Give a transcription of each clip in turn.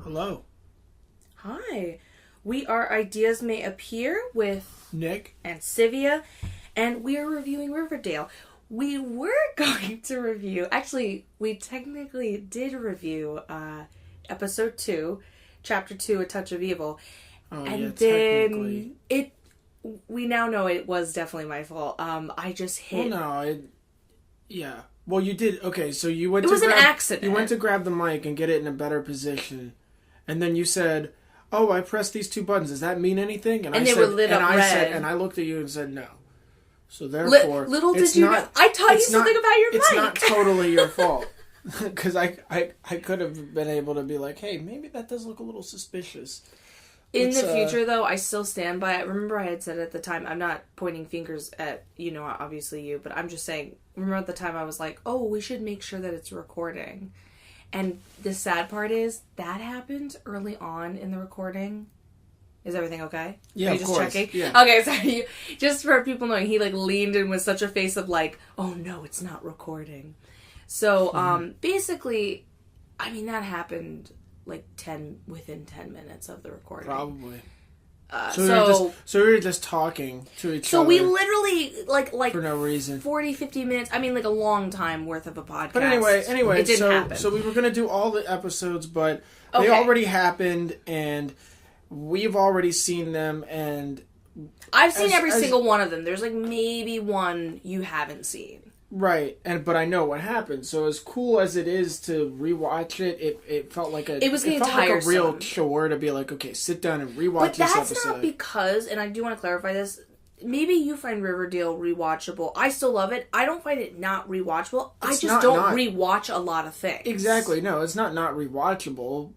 Hello. Hi. We are Ideas May Appear with Nick and Sivia, and we are reviewing Riverdale. We were going to review, actually, we technically did review episode 2, chapter 2, A Touch of Evil. Oh, and yeah, then we now know it was definitely my fault. I just hit. Yeah. Well, you did. Okay, so you went. It was an accident. You went to grab the mic and get it in a better position, and then you said, "Oh, I pressed these two buttons. Does that mean anything?" And they were lit up red. And I looked at you and said, "No." So therefore, little did you know, I taught you something about your mic. It's not totally your fault, because I could have been able to be like, "Hey, maybe that does look a little suspicious." In the future, though, I still stand by it. Remember I had said at the time, I'm not pointing fingers at, obviously you, but I'm just saying, remember at the time I was like, oh, we should make sure that it's recording. And the sad part is, that happened early on in the recording. Is everything okay? Yeah, Are you of just course. checking? Yeah. Okay, so just for people knowing, he leaned in with such a face of oh no, it's not recording. So, basically, that happened within 10 minutes of the recording. Probably. So we were just talking to each other. So we literally, for no reason. 40, 50 minutes, a long time worth of a podcast. But anyway, it didn't happen. So we were going to do all the episodes, but they already happened, and we've already seen them, and... I've seen every single one of them. There's maybe one you haven't seen. Right, but I know what happened. So as cool as it is to rewatch it, it felt like it was getting tiresome. Like a real chore to be like, okay, sit down and rewatch this episode. But that's not because, and I do want to clarify this, maybe you find Riverdale rewatchable. I still love it. I don't find it not rewatchable. I just don't rewatch a lot of things. Exactly. No, it's not rewatchable,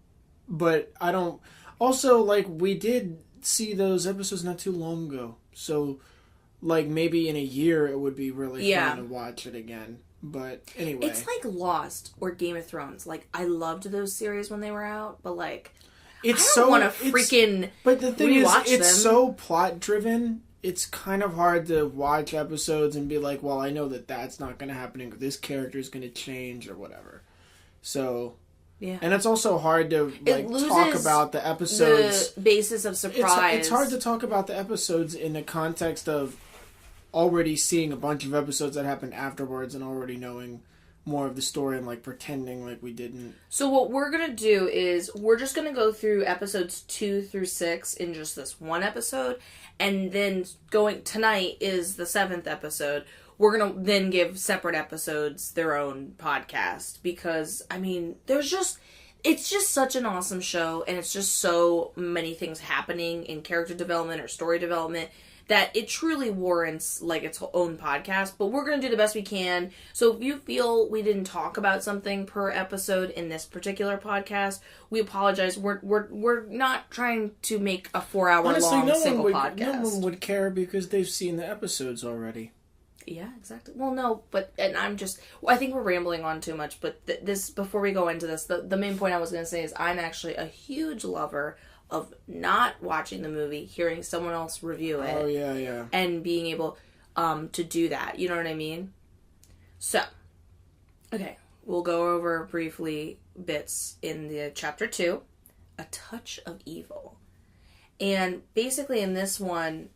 but I don't... Also, we did see those episodes not too long ago, so... maybe in a year it would be really fun to watch it again. But anyway. It's like Lost or Game of Thrones. I loved those series when they were out, but I don't want to freaking But the thing is, it's them. so plot driven, it's kind of hard to watch episodes and be like, well, I know that that's not going to happen, or this character is going to change or whatever. So... Yeah. And it's also hard to talk about the episodes. The basis of surprise. It's hard to talk about the episodes in the context of already seeing a bunch of episodes that happened afterwards and already knowing more of the story and pretending like we didn't. So what we're going to do is we're just going to go through episodes 2 through 6 in just this one episode, and then tonight is the 7th episode. We're going to then give separate episodes their own podcast because, it's just such an awesome show, and it's just so many things happening in character development or story development that it truly warrants, its own podcast. But we're going to do the best we can. So if you feel we didn't talk about something per episode in this particular podcast, we apologize. We're not trying to make a 4-hour long single podcast. No one would care because they've seen the episodes already. Yeah, exactly. Well, no, I think we're rambling on too much, but this, before we go into this, the main point I was going to say is I'm actually a huge lover of not watching the movie, hearing someone else review it. Oh, yeah. And being able to do that. You know what I mean? So, okay, we'll go over briefly bits in the chapter 2, A Touch of Evil. And basically in this one...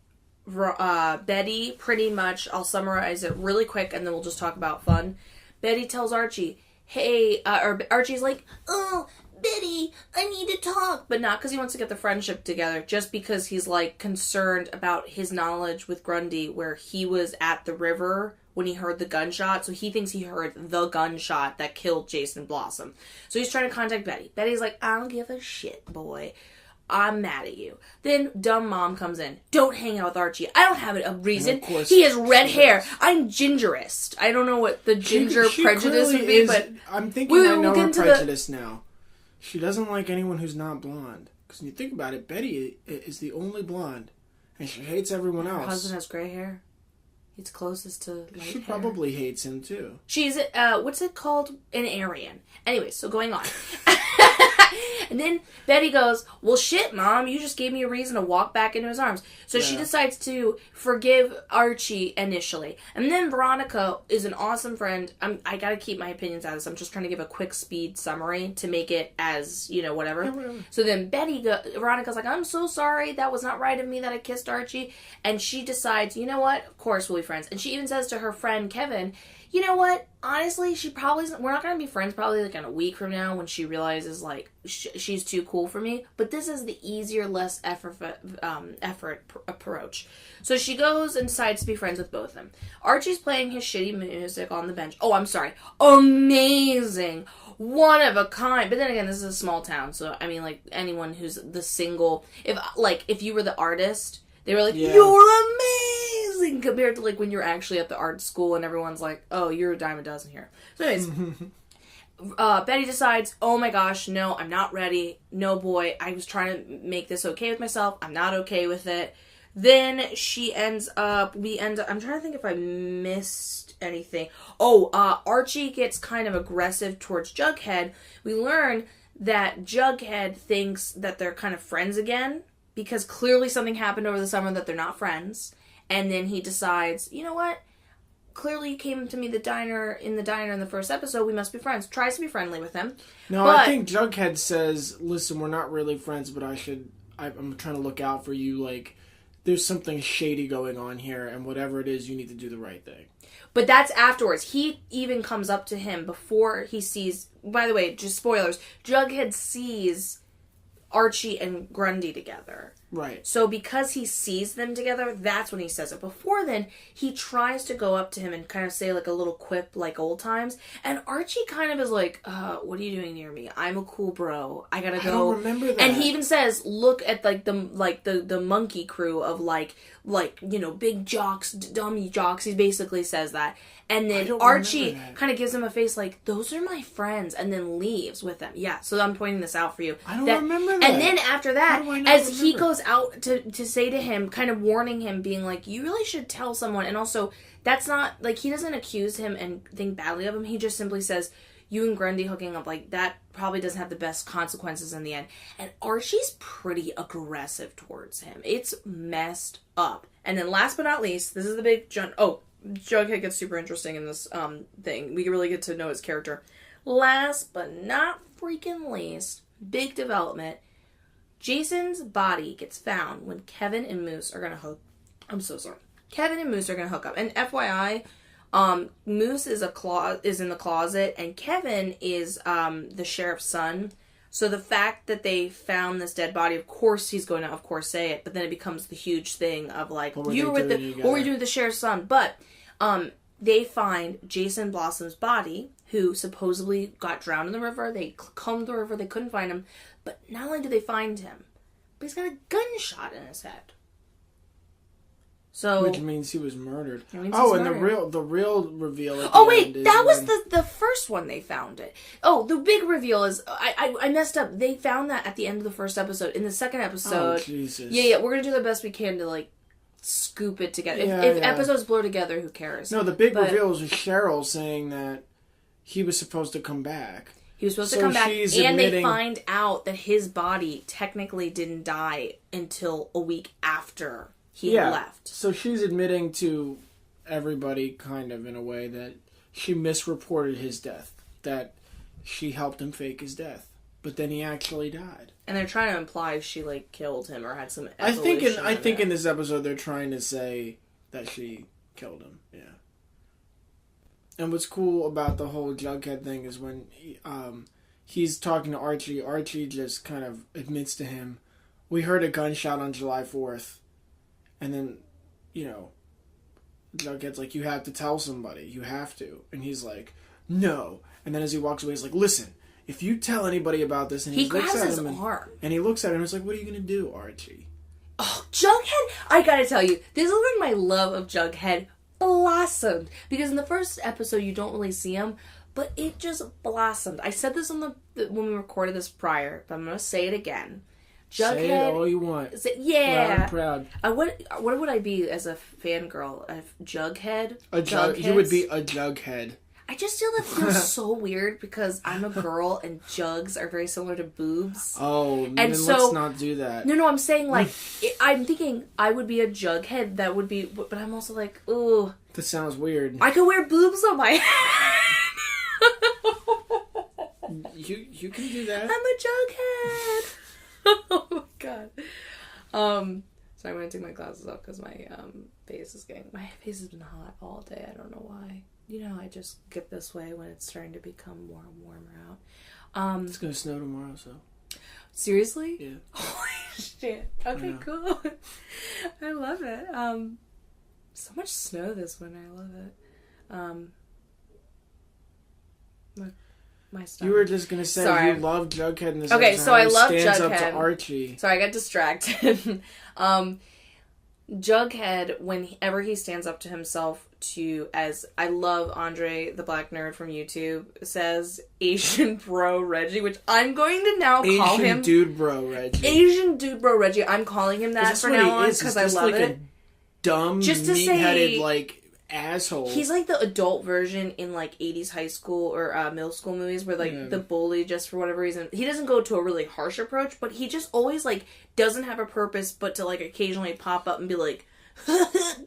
Betty, pretty much, I'll summarize it really quick and then we'll just talk about fun. Betty tells Archie, hey, or Archie's like, oh, Betty, I need to talk. But not because he wants to get the friendship together, just because he's concerned about his knowledge with Grundy, where he was at the river when he heard the gunshot. So he thinks he heard the gunshot that killed Jason Blossom. So he's trying to contact Betty. Betty's like, I don't give a shit, boy. I'm mad at you. Then dumb mom comes in. Don't hang out with Archie. I don't have a reason. He has red hair. I'm gingerist. I don't know what the ginger prejudice would be, but I'm thinking I know her prejudice now. She doesn't like anyone who's not blonde. Because when you think about it, Betty is the only blonde, and she hates everyone else. Her husband has gray hair. He's closest to light hair. She probably hates him too. She's what's it called? An Aryan. Anyway, so going on. And then Betty goes, well, shit, Mom, you just gave me a reason to walk back into his arms. So she decides to forgive Archie initially. And then Veronica is an awesome friend. I gotta keep my opinions out of this. I'm just trying to give a quick speed summary to make it as, whatever. Yeah, whatever. So then Veronica's like, I'm so sorry. That was not right of me that I kissed Archie. And she decides, you know what? Of course we'll be friends. And she even says to her friend Kevin, you know what? Honestly, we're not going to be friends probably like in a week from now when she realizes like she's too cool for me. But this is the easier, less effort approach. So she goes and decides to be friends with both of them. Archie's playing his shitty music on the bench. Oh, I'm sorry. Amazing. One of a kind. But then again, this is a small town. So, I mean, like anyone who's the single, if you were the artist, they were like, you're amazing, compared to like when you're actually at the art school and everyone's like, oh, you're a dime a dozen here. So anyways, Betty decides, oh my gosh, no, I'm not ready. No, boy, I was trying to make this okay with myself. I'm not okay with it. Then I'm trying to think if I missed anything. Oh, Archie gets kind of aggressive towards Jughead. We learn that Jughead thinks that they're kind of friends again, because clearly something happened over the summer that they're not friends. And then he decides, you know what? Clearly you came to me in the diner in the first episode. We must be friends. Tries to be friendly with him. No, I think Jughead says, listen, we're not really friends, but I'm trying to look out for you. Like, there's something shady going on here, and whatever it is, you need to do the right thing. But that's afterwards. He even comes up to him before he sees... By the way, just spoilers. Jughead sees Archie and Grundy together. Right. So because he sees them together, that's when he says it. Before then, he tries to go up to him and kind of say like a little quip like old times. And Archie kind of is like, what are you doing near me? I'm a cool bro. I gotta go. I don't remember that. And he even says, look at like the monkey crew of like big jocks, dummy jocks. He basically says that. And then Archie kind of gives him a face like, those are my friends, and then leaves with them. Yeah, so I'm pointing this out for you. I don't remember that. And then after that, as he goes out to say to him, kind of warning him, being like, you really should tell someone. And also, that's not, like, he doesn't accuse him and think badly of him. He just simply says, you and Grundy hooking up, like, that probably doesn't have the best consequences in the end. And Archie's pretty aggressive towards him. It's messed up. And then last but not least, this is the big Jughead gets super interesting in this thing. We really get to know his character. Last but not freaking least, big development. Jason's body gets found when Kevin and Moose are gonna hook. I'm so sorry. Kevin and Moose are gonna hook up. And FYI, Moose is in the closet, and Kevin is the sheriff's son. So the fact that they found this dead body, of course he's going to say it, but then it becomes the huge thing of like, what were you doing with the sheriff's son? But they find Jason Blossom's body, who supposedly got drowned in the river. They combed the river, they couldn't find him. But not only did they find him, but he's got a gunshot in his head. So, which means he was murdered. The real reveal. That was the first one they found it. Oh, the big reveal is I messed up. They found that at the end of the first episode. In the second episode, oh Jesus. Yeah, we're gonna do the best we can to like scoop it together. If episodes blur together, who cares? No, the big reveal was Cheryl saying that he was supposed to come back. He was supposed to come back, and they find out that his body technically didn't die until a week after he left. So she's admitting to everybody, kind of, in a way, that she misreported his death. That she helped him fake his death. But then he actually died. And they're trying to imply she, like, killed him or had some I think in this episode they're trying to say that she killed him. Yeah. And what's cool about the whole Jughead thing is when he's talking to Archie, Archie just kind of admits to him, we heard a gunshot on July 4th. And then, Jughead's like, you have to tell somebody. You have to. And he's like, no. And then as he walks away, he's like, listen, if you tell anybody about this... And he grabs his arm. And he looks at him and he's like, what are you going to do, Archie? Oh, Jughead! I gotta tell you, this is when my love of Jughead blossomed. Because in the first episode, you don't really see him, but it just blossomed. I said this when we recorded this prior, but I'm going to say it again. Jughead, say it all you want. Yeah. Proud. What would I be as a fangirl? A Jughead? You would be a Jughead. I just feel that feels so weird because I'm a girl and jugs are very similar to boobs. Oh, and then so, let's not do that. No, I'm saying like, I'm thinking I would be a Jughead. That would be, but I'm also like, ooh. That sounds weird. I could wear boobs on my head. You can do that. I'm a Jughead. Oh my god. So I'm gonna take my glasses off because my face has been hot all day. I don't know why. You know, I just get this way when it's starting to become more and warmer out. It's gonna snow tomorrow, so. Seriously? Yeah. Holy shit. Okay, cool. I love it. So much snow this winter. I love it. My stomach. You were just gonna say you love Jughead in this episode. Okay, so I love stands Jughead. Up to Archie. So I got distracted. Jughead, whenever he stands up to himself as I love Andre, the black nerd from YouTube, says Asian bro Reggie, which I'm going to now call him Asian dude bro Reggie. Asian dude bro Reggie. I'm calling him that for now on because I love it. A dumb, meat-headed, like, asshole. He's like the adult version in like 80s high school or middle school movies where like the bully, just for whatever reason, he doesn't go to a really harsh approach, but he just always like doesn't have a purpose but to like occasionally pop up and be like,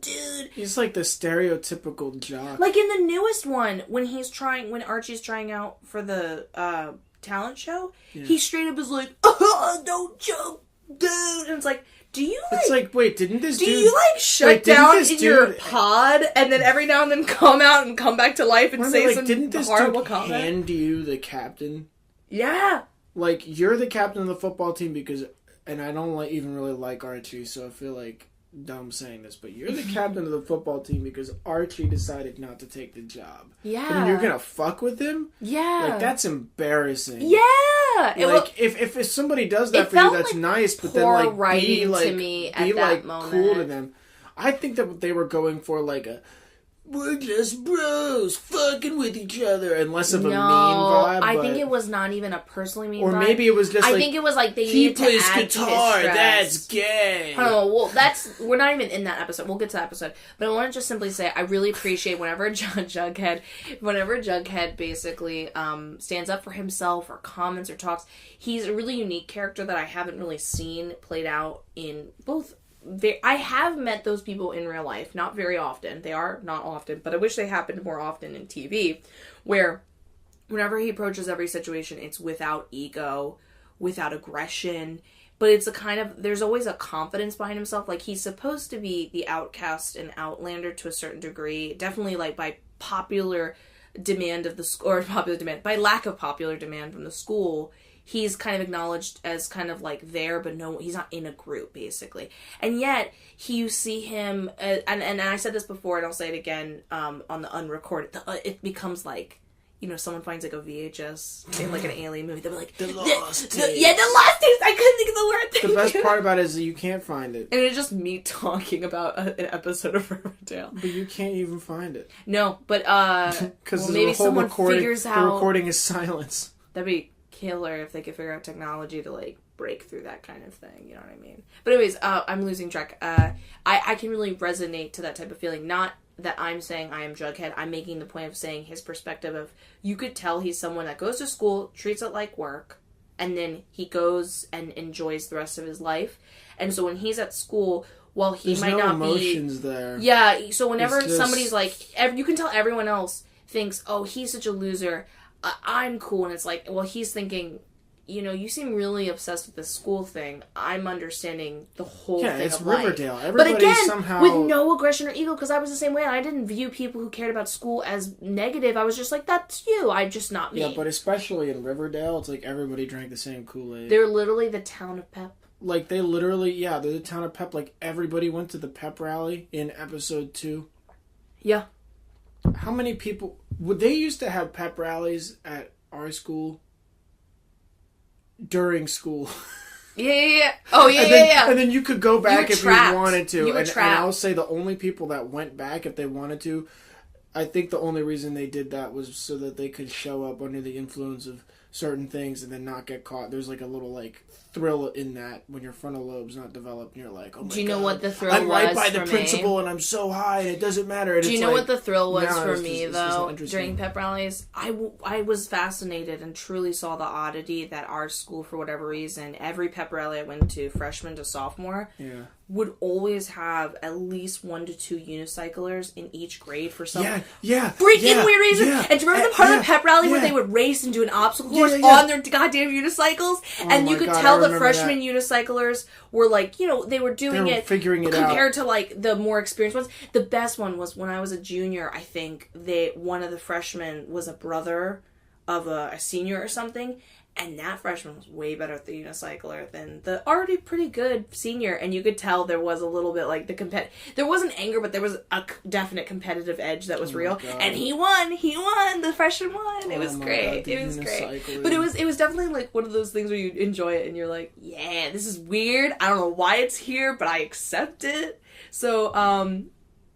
dude. He's like the stereotypical jock. Like in the newest one, when Archie's trying out for the talent show, he straight up is like, don't joke, dude. And it's like, do you like... It's like, wait, didn't this dude... Do you like shut down in your pod and then every now and then come out and come back to life and say some horrible comment? Didn't this dude hand you the captain? Yeah. Like, you're the captain of the football team because... And I don't even really like Archie, so I feel like dumb saying this, but you're the captain of the football team because Archie decided not to take the job. Yeah. And you're gonna fuck with him? Yeah. Like, that's embarrassing. Yeah. Like, if somebody does that for you, that's like nice, but then, like, be, like, to me at that moment. Cool to them. I think that they were going for, like, we're just bros fucking with each other, and less of a mean vibe. I think it was not even a personally mean vibe. Or maybe it was just I think it was like they needed to add to his stress. He plays guitar, that's gay. Oh, well, we're not even in that episode. We'll get to that episode. But I want to just simply say I really appreciate whenever Jughead basically stands up for himself or comments or talks. He's a really unique character that I haven't really seen played out in both. I have met those people in real life, not very often. They are not often, but I wish they happened more often in TV, where whenever he approaches every situation, it's without ego, without aggression, but it's a kind of, there's always a confidence behind himself. Like, he's supposed to be the outcast and outlander to a certain degree, definitely like by popular demand of the school, or popular demand, by lack of popular demand from the school. He's kind of acknowledged as kind of like there, but no, he's not in a group, basically. And yet, you see him, and I said this before, and I'll say it again on the unrecorded, it becomes like, you know, someone finds like a VHS in like an alien movie, they'll be like, the lost tapes. Yeah, the lost tapes! I couldn't think of the word. The best part about it is that you can't find it. And it's just me talking about an episode of Riverdale. But you can't even find it. No, but, because maybe someone figures out... The recording is silence. That'd be killer if they could figure out technology to like break through that kind of thing, you know what I mean? But anyways, I'm losing track. I can really resonate to that type of feeling. Not that I'm saying I am Jughead. I'm making the point of saying his perspective of, you could tell he's someone that goes to school, treats it like work, and then he goes and enjoys the rest of his life. And so when he's at school, while he There's might no not emotions there. Yeah, so whenever somebody's like, you can tell everyone else thinks, oh, he's such a loser, I'm cool, and it's like, well, he's thinking, you know, you seem really obsessed with this school thing. I'm understanding the whole thing it's of life. Riverdale. Everybody but again, somehow... with no aggression or ego, because I was the same way. I didn't view people who cared about school as negative. I was just like, that's you. I'm just not me. Yeah, but especially in Riverdale, it's like everybody drank the same Kool-Aid. They're literally the town of pep. Like, they're the town of pep. Like, everybody went to the pep rally in episode 2. Yeah. How many people... They used to have pep rallies at our school during school. Yeah. Oh, yeah. And then you could go back if you wanted to. You were trapped. And I'll say the only people that went back if they wanted to, I think the only reason they did that was so that they could show up under the influence of certain things and then not get caught. There's like a little like thrill in that when your frontal lobe's not developed and you're like, oh my god. Do you know what the thrill I'm was right by the for principal me? and I'm so high and it doesn't matter. And Do you it's know like, what the thrill was for me, it's though, just during pep rallies? I was fascinated and truly saw the oddity that our school, for whatever reason, every pep rally I went to, freshman to sophomore, would always have at least 1 to 2 unicyclers in each grade for some freaking weird reason. Yeah. And do you remember the part of the pep rally where they would race and do an obstacle course on their goddamn unicycles? And you could tell the freshman unicyclers were like, they were doing it, figuring it compared out. to like the more experienced ones. The best one was when I was a junior. I think one of the freshmen was a brother of a senior or something. And that freshman was way better at the unicycler than the already pretty good senior. And you could tell there was a little bit like there wasn't anger, but there was a definite competitive edge that was real. And he won. The freshman won. It was great. It was great. But it was definitely like one of those things where you enjoy it and you're like, yeah, this is weird. I don't know why it's here, but I accept it. So,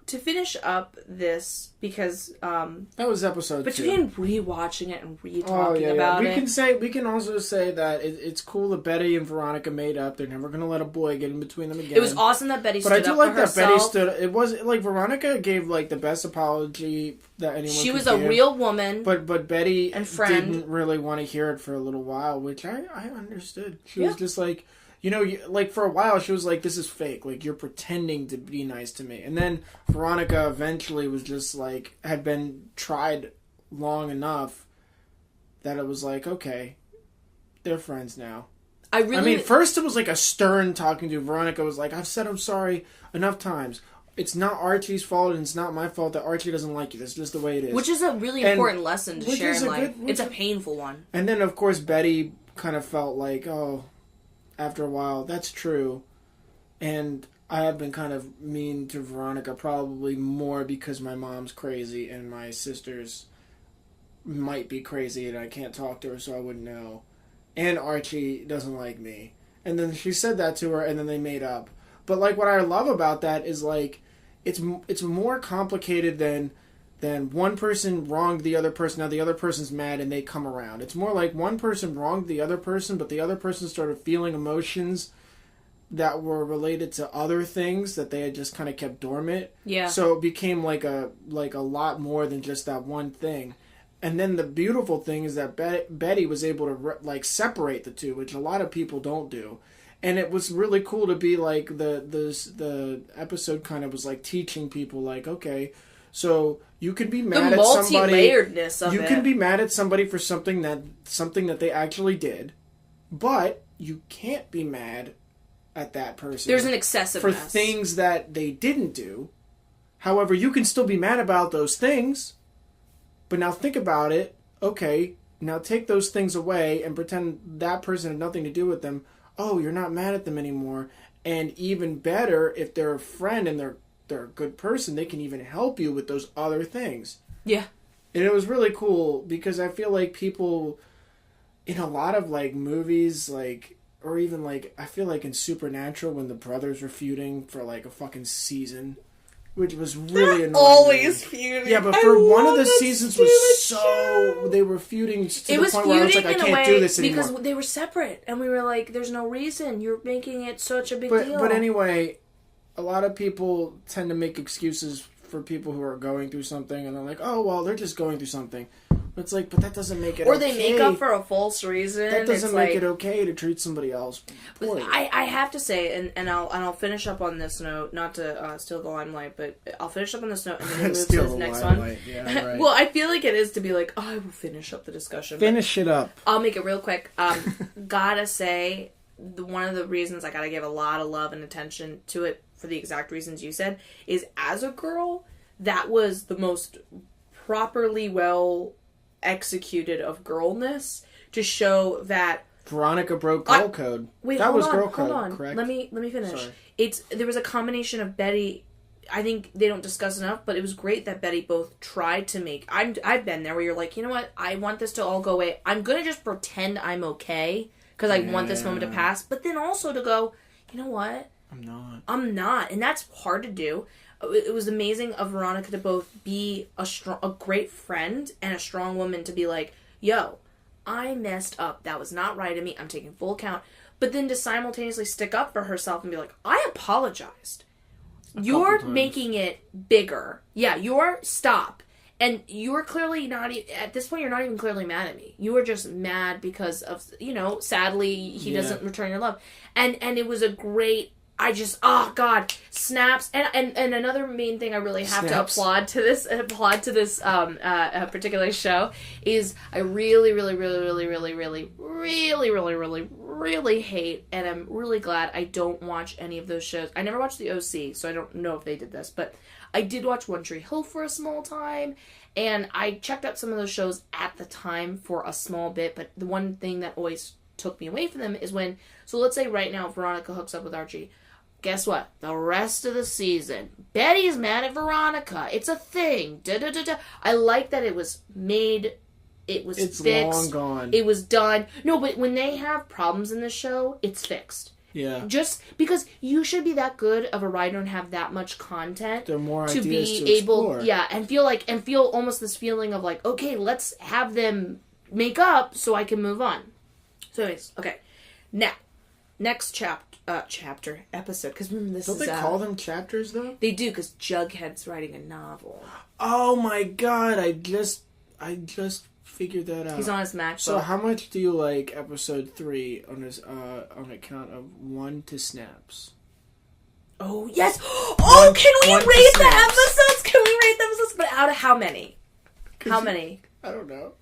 to finish up this, because that was episode 2. Between rewatching it and re-talking about it, we can also say that it's cool that Betty and Veronica made up. They're never gonna let a boy get in between them again. It was awesome that Betty stood up for herself. But I do like that Betty stood. It was like Veronica gave like the best apology that anyone. She was could a give. real woman, but Betty and friend. Didn't really want to hear it for a little while, which I understood. She was just like. Like, for a while, she was like, this is fake. Like, you're pretending to be nice to me. And then Veronica eventually was just, like, had been tried long enough that it was like, okay, they're friends now. First it was, like, a stern talking to. Veronica was like, I've said I'm sorry enough times. It's not Archie's fault, and it's not my fault that Archie doesn't like you. That's just the way it is. Which is a really important lesson to share in life. It's a painful one. And then, of course, Betty kind of felt like, after a while, that's true. And I have been kind of mean to Veronica, probably more because my mom's crazy and my sisters might be crazy and I can't talk to her so I wouldn't know. And Archie doesn't like me. And then she said that to her and then they made up. But like what I love about that is like it's more complicated than one person wronged the other person, now the other person's mad and they come around. It's more like one person wronged the other person, but the other person started feeling emotions that were related to other things that they had just kind of kept dormant. Yeah. So it became like a lot more than just that one thing. And then the beautiful thing is that Betty was able to separate the two, which a lot of people don't do. And it was really cool to be like the episode kind of was like teaching people like, okay, so you can be mad at somebody. Multi-layeredness of it. You can be mad at somebody for something that they actually did, but you can't be mad at that person. There's an excessiveness for things that they didn't do. However, you can still be mad about those things. But now think about it. Okay, now take those things away and pretend that person had nothing to do with them. Oh, you're not mad at them anymore. And even better, if they're a friend and they're a good person, they can even help you with those other things. Yeah. And it was really cool because I feel like people in a lot of like movies, like, or even like, I feel like in Supernatural when the brothers were feuding for like a fucking season, which was really annoying. Always feuding. Yeah, but for one of the seasons was they were feuding to the point where I was like, I can't do this anymore. Because they were separate, and we were like, there's no reason. You're making it such a big deal. But anyway, a lot of people tend to make excuses for people who are going through something, and they're like, oh, well, they're just going through something. But it's like, but that doesn't make it okay. Or they make up for a false reason. That doesn't make it okay to treat somebody else poorly. I have to say, and I'll finish up on this note, not to steal the limelight, but I'll finish up on this note and then move to the next one. Yeah, right. Well, I feel like it is to be like, I will finish up the discussion. Finish it up. I'll make it real quick. Gotta say, one of the reasons I gotta give a lot of love and attention to it, for the exact reasons you said, is as a girl, that was the most properly well executed of girlness to show that Veronica broke girl code. Wait, that was girl hold code, on. correct? Let me finish. Sorry. There was a combination of Betty. I think they don't discuss enough, but it was great that Betty both tried to make. I've been there where you're like, you know what? I want this to all go away. I'm gonna just pretend I'm okay because I want this moment to pass. But then also to go, you know what? I'm not, and that's hard to do. It was amazing of Veronica to both be a great friend and a strong woman to be like, yo, I messed up. That was not right of me. I'm taking full account. But then to simultaneously stick up for herself and be like, I apologized. You're making it bigger. Yeah, stop. And you're clearly not, at this point, you're not even clearly mad at me. You were just mad because of, sadly, he doesn't return your love. And it was a great, God, snaps. And another main thing I really have to applaud to this particular show is I really, really, really, really, really, really, really, really, really, really hate, and I'm really glad I don't watch any of those shows. I never watched the OC, so I don't know if they did this, but I did watch One Tree Hill for a small time, and I checked out some of those shows at the time for a small bit, but the one thing that always took me away from them is so let's say right now Veronica hooks up with Archie. Guess what? The rest of the season, Betty's mad at Veronica. It's a thing. Da-da-da-da. I like that it was made, it's fixed. Long gone. It was done. No, but when they have problems in the show, it's fixed. Yeah. Just because you should be that good of a writer and have that much content there are more to ideas be to able, explore. and feel almost this feeling of like, okay, let's have them make up so I can move on. So anyways, okay. Now, next episode, because remember this Don't they call them chapters though? They do, because Jughead's writing a novel. Oh my god, I just figured that out. He's on his MacBook. So how much do you like episode 3 on his on a count of 1 to snaps? Oh yes! Oh, can we rate the episodes? Can we rate the episodes? But out of how many? How many? I don't know.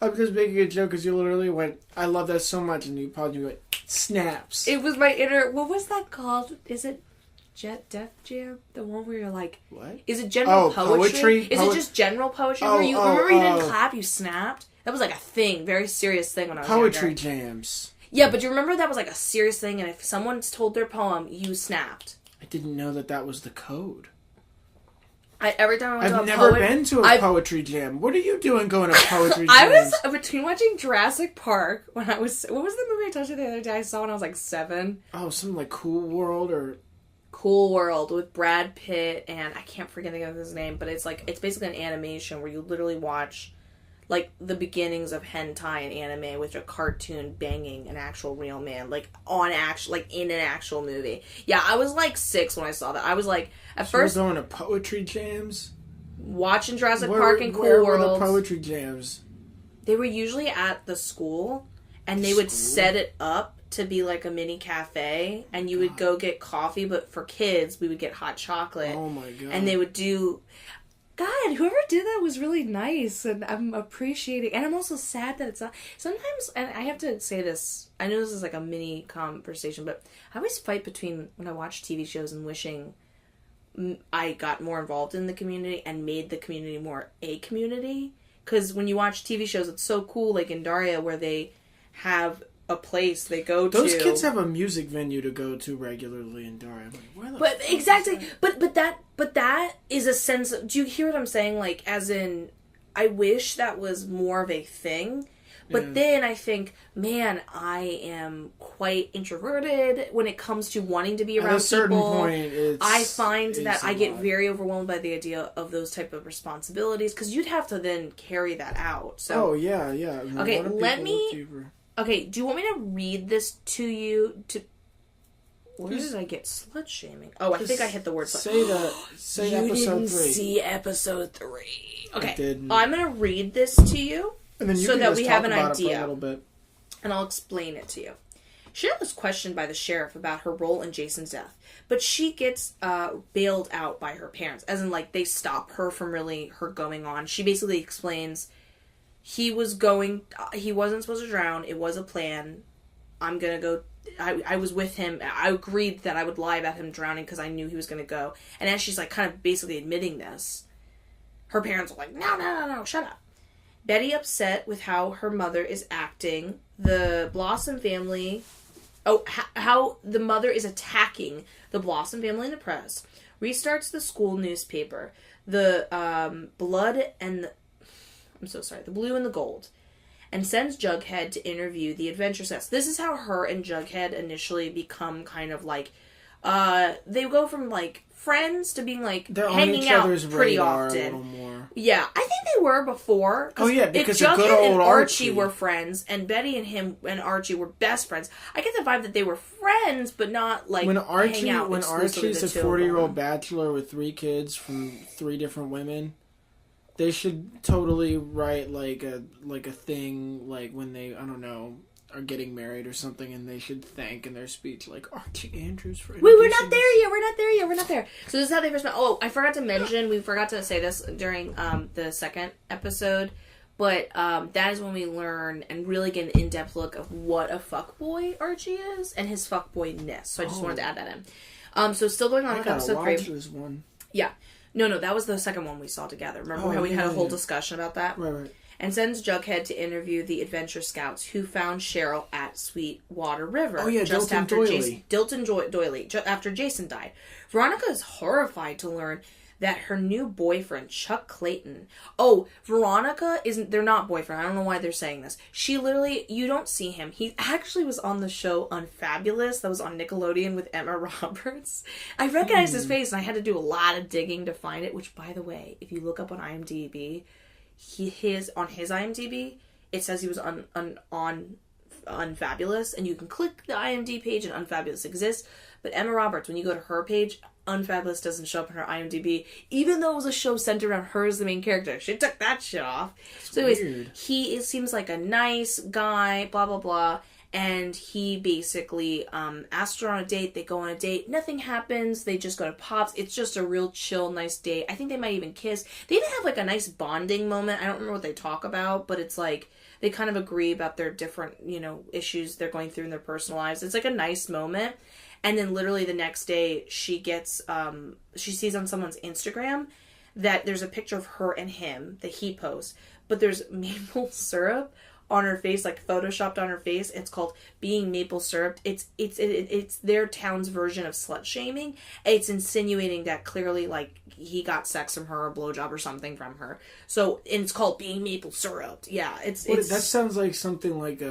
I'm just making a joke because you literally went, I love that so much, and you paused and you went, snaps. It was my inner, what was that called? Is it Def Jam? The one where you're like, what? Is it general poetry? Is it just general poetry? Where you remember you didn't clap, you snapped? That was like a thing, very serious thing when I was Poetry younger. jams. Yeah, but you remember that was like a serious thing, and if someone told their poem, you snapped. I didn't know that was the code. Every time I went I've never been to a poetry jam. What are you doing going to poetry jams? I was between watching Jurassic Park when I was... What was the movie I told you the other day I saw when I was like 7? Oh, something like Cool World or... Cool World with Brad Pitt and I can't forget his name, but it's basically an animation where you literally watch like the beginnings of hentai and anime with a cartoon banging an actual real man, like in an actual movie. Yeah, I was like 6 when I saw that. I was like, first going to poetry jams, watching Jurassic Park and Cool World. Where were the poetry jams? They were usually at the school, and they would set it up to be like a mini cafe, and you would go get coffee, but for kids, we would get hot chocolate. Oh my god. And they would do... God, whoever did that was really nice, and I'm appreciating... And I'm also sad that it's not... Sometimes, and I have to say this, I know this is like a mini conversation, but I always fight between when I watch TV shows and wishing I got more involved in the community and made the community more a community. Because when you watch TV shows, it's so cool, like in Daria, where they have a place they go to. Those kids have a music venue to go to regularly in Daria. I'm like, where the but exactly, but that is a sense of, do you hear what I'm saying? Like, as in, I wish that was more of a thing. But then I think, man, I am quite introverted when it comes to wanting to be around people. At a certain point, I find that I get very overwhelmed by the idea of those type of responsibilities, because you'd have to then carry that out. So, oh, yeah. Okay, let me... Okay, do you want me to read this to you? Where did I get slut shaming? Oh, I think I hit the word slut. Say you episode 3. You didn't see episode 3. Okay, I didn't. I'm going to read this to you. And then you so can that just we talk have an about idea. It for a little bit. And I'll explain it to you. Cheryl was questioned by the sheriff about her role in Jason's death, but she gets bailed out by her parents, as in, like, they stop her from really her going on. She basically explains he wasn't supposed to drown. It was a plan. I'm gonna go. I was with him. I agreed that I would lie about him drowning because I knew he was gonna go. And as she's like kind of basically admitting this, her parents are like, no, shut up. Betty, upset with how her mother is acting, the Blossom family... how the mother is attacking the Blossom family in the press, restarts the school newspaper, the Blue and the Gold, and sends Jughead to interview the adventure sets. This is how her and Jughead initially become kind of like... they go from, like, friends to being, like, they're hanging out pretty often. A little more. Yeah, I think they were before. Oh yeah, because if a good Jughead old and Archie Archie were friends, and Betty and him and Archie were best friends, I get the vibe that they were friends, but not like when hang out Archie's a the 40-year-old bachelor with 3 kids from 3 different women, they should totally write like a thing like when they, I don't know, are getting married or something, and they should thank in their speech like Archie Andrews for Wait, we're not there yet. We're not there. So this is how they first met. Oh, I forgot to mention. We forgot to say this during the second episode, but that is when we learn and really get an in-depth look of what a fuckboy Archie is and his fuckboyness. So I just wanted to add that in. So still going on with episode 3. This one. Yeah. No, that was the second one we saw together. Remember how we had a whole discussion about that? Right. And sends Jughead to interview the adventure scouts who found Cheryl at Sweetwater River. Oh yeah, just Dilton after Doily. Doily, after Jason died. Veronica is horrified to learn that her new boyfriend, Chuck Clayton... Oh, Veronica isn't... They're not boyfriend. I don't know why they're saying this. She literally... You don't see him. He actually was on the show Unfabulous. That was on Nickelodeon with Emma Roberts. I recognized his face, and I had to do a lot of digging to find it, which, by the way, if you look up on IMDb... on his IMDb, it says he was on Unfabulous, and you can click the IMDb page and Unfabulous exists, but Emma Roberts, when you go to her page, Unfabulous doesn't show up in her IMDb, even though it was a show centered around her as the main character. She took that shit off. That's so anyways, weird. Seems like a nice guy, blah, blah, blah, and he basically asks her on a date. They go on a date. Nothing happens. They just go to Pop's. It's just a real chill, nice date. I think they might even kiss. They even have like a nice bonding moment. I don't remember what they talk about, but it's like they kind of agree about their different, issues they're going through in their personal lives. It's like a nice moment. And then literally the next day she gets, she sees on someone's Instagram that there's a picture of her and him that he posts, but there's maple syrup on her face, like photoshopped on her face. It's called Being Maple Syrup. It's their town's version of slut shaming. It's insinuating that clearly like he got sex from her, a blowjob or something from her. So, and it's called Being Maple Syrup. Yeah, it's that sounds like something like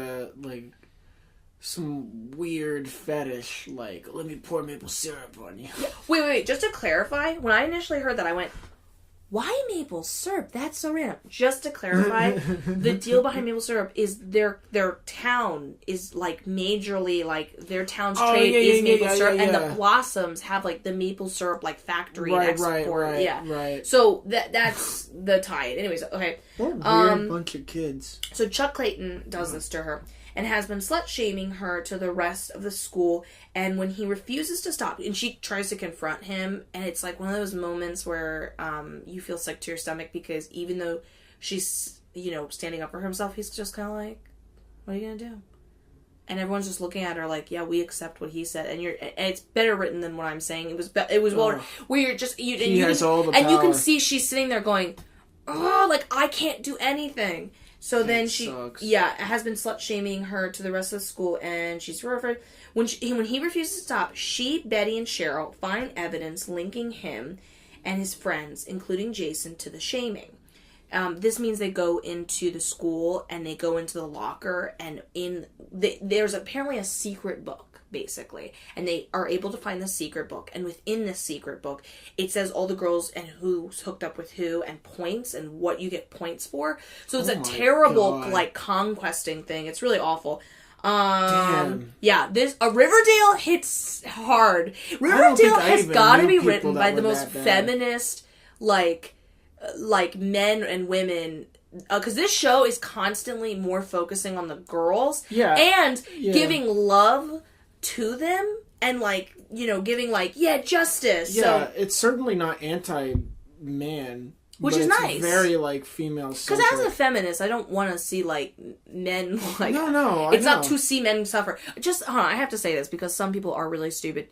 some weird fetish, like let me pour maple syrup on you. Wait. Just to clarify, when I initially heard that, I went, why maple syrup? That's so random. Just to clarify, the deal behind maple syrup is their town is like majorly like their town's trade is maple syrup, and the Blossoms have like the maple syrup like factory and export. Right. So that's the tie. Anyways, okay. What a weird bunch of kids. So Chuck Clayton does this to her and has been slut-shaming her to the rest of the school, and when he refuses to stop, and she tries to confront him, and it's like one of those moments where you feel sick to your stomach, because even though she's, standing up for herself, he's just kind of like, what are you gonna do? And everyone's just looking at her like, yeah, we accept what he said, and it's better written than what I'm saying. It was well, where you're just, you can see she's sitting there going, oh, like, I can't do anything. So then has been slut-shaming her to the rest of the school, and she's horrified. When he refuses to stop, Betty, and Cheryl find evidence linking him and his friends, including Jason, to the shaming. This means they go into the school, and they go into the locker, and there's apparently a secret book, basically, and they are able to find the secret book, and within this secret book it says all the girls and who's hooked up with who and points and what you get points for. So it's a terrible like conquesting thing. It's really awful. Damn. Yeah, Riverdale hits hard. Riverdale has got to be written by the most feminist like men and women, because this show is constantly more focusing on the girls and giving love to them, and giving justice. So it's certainly not anti-man, which is nice. Very female centric. Because as a feminist, I don't want to see men no. It's not to see men suffer. Just I have to say this because some people are really stupid.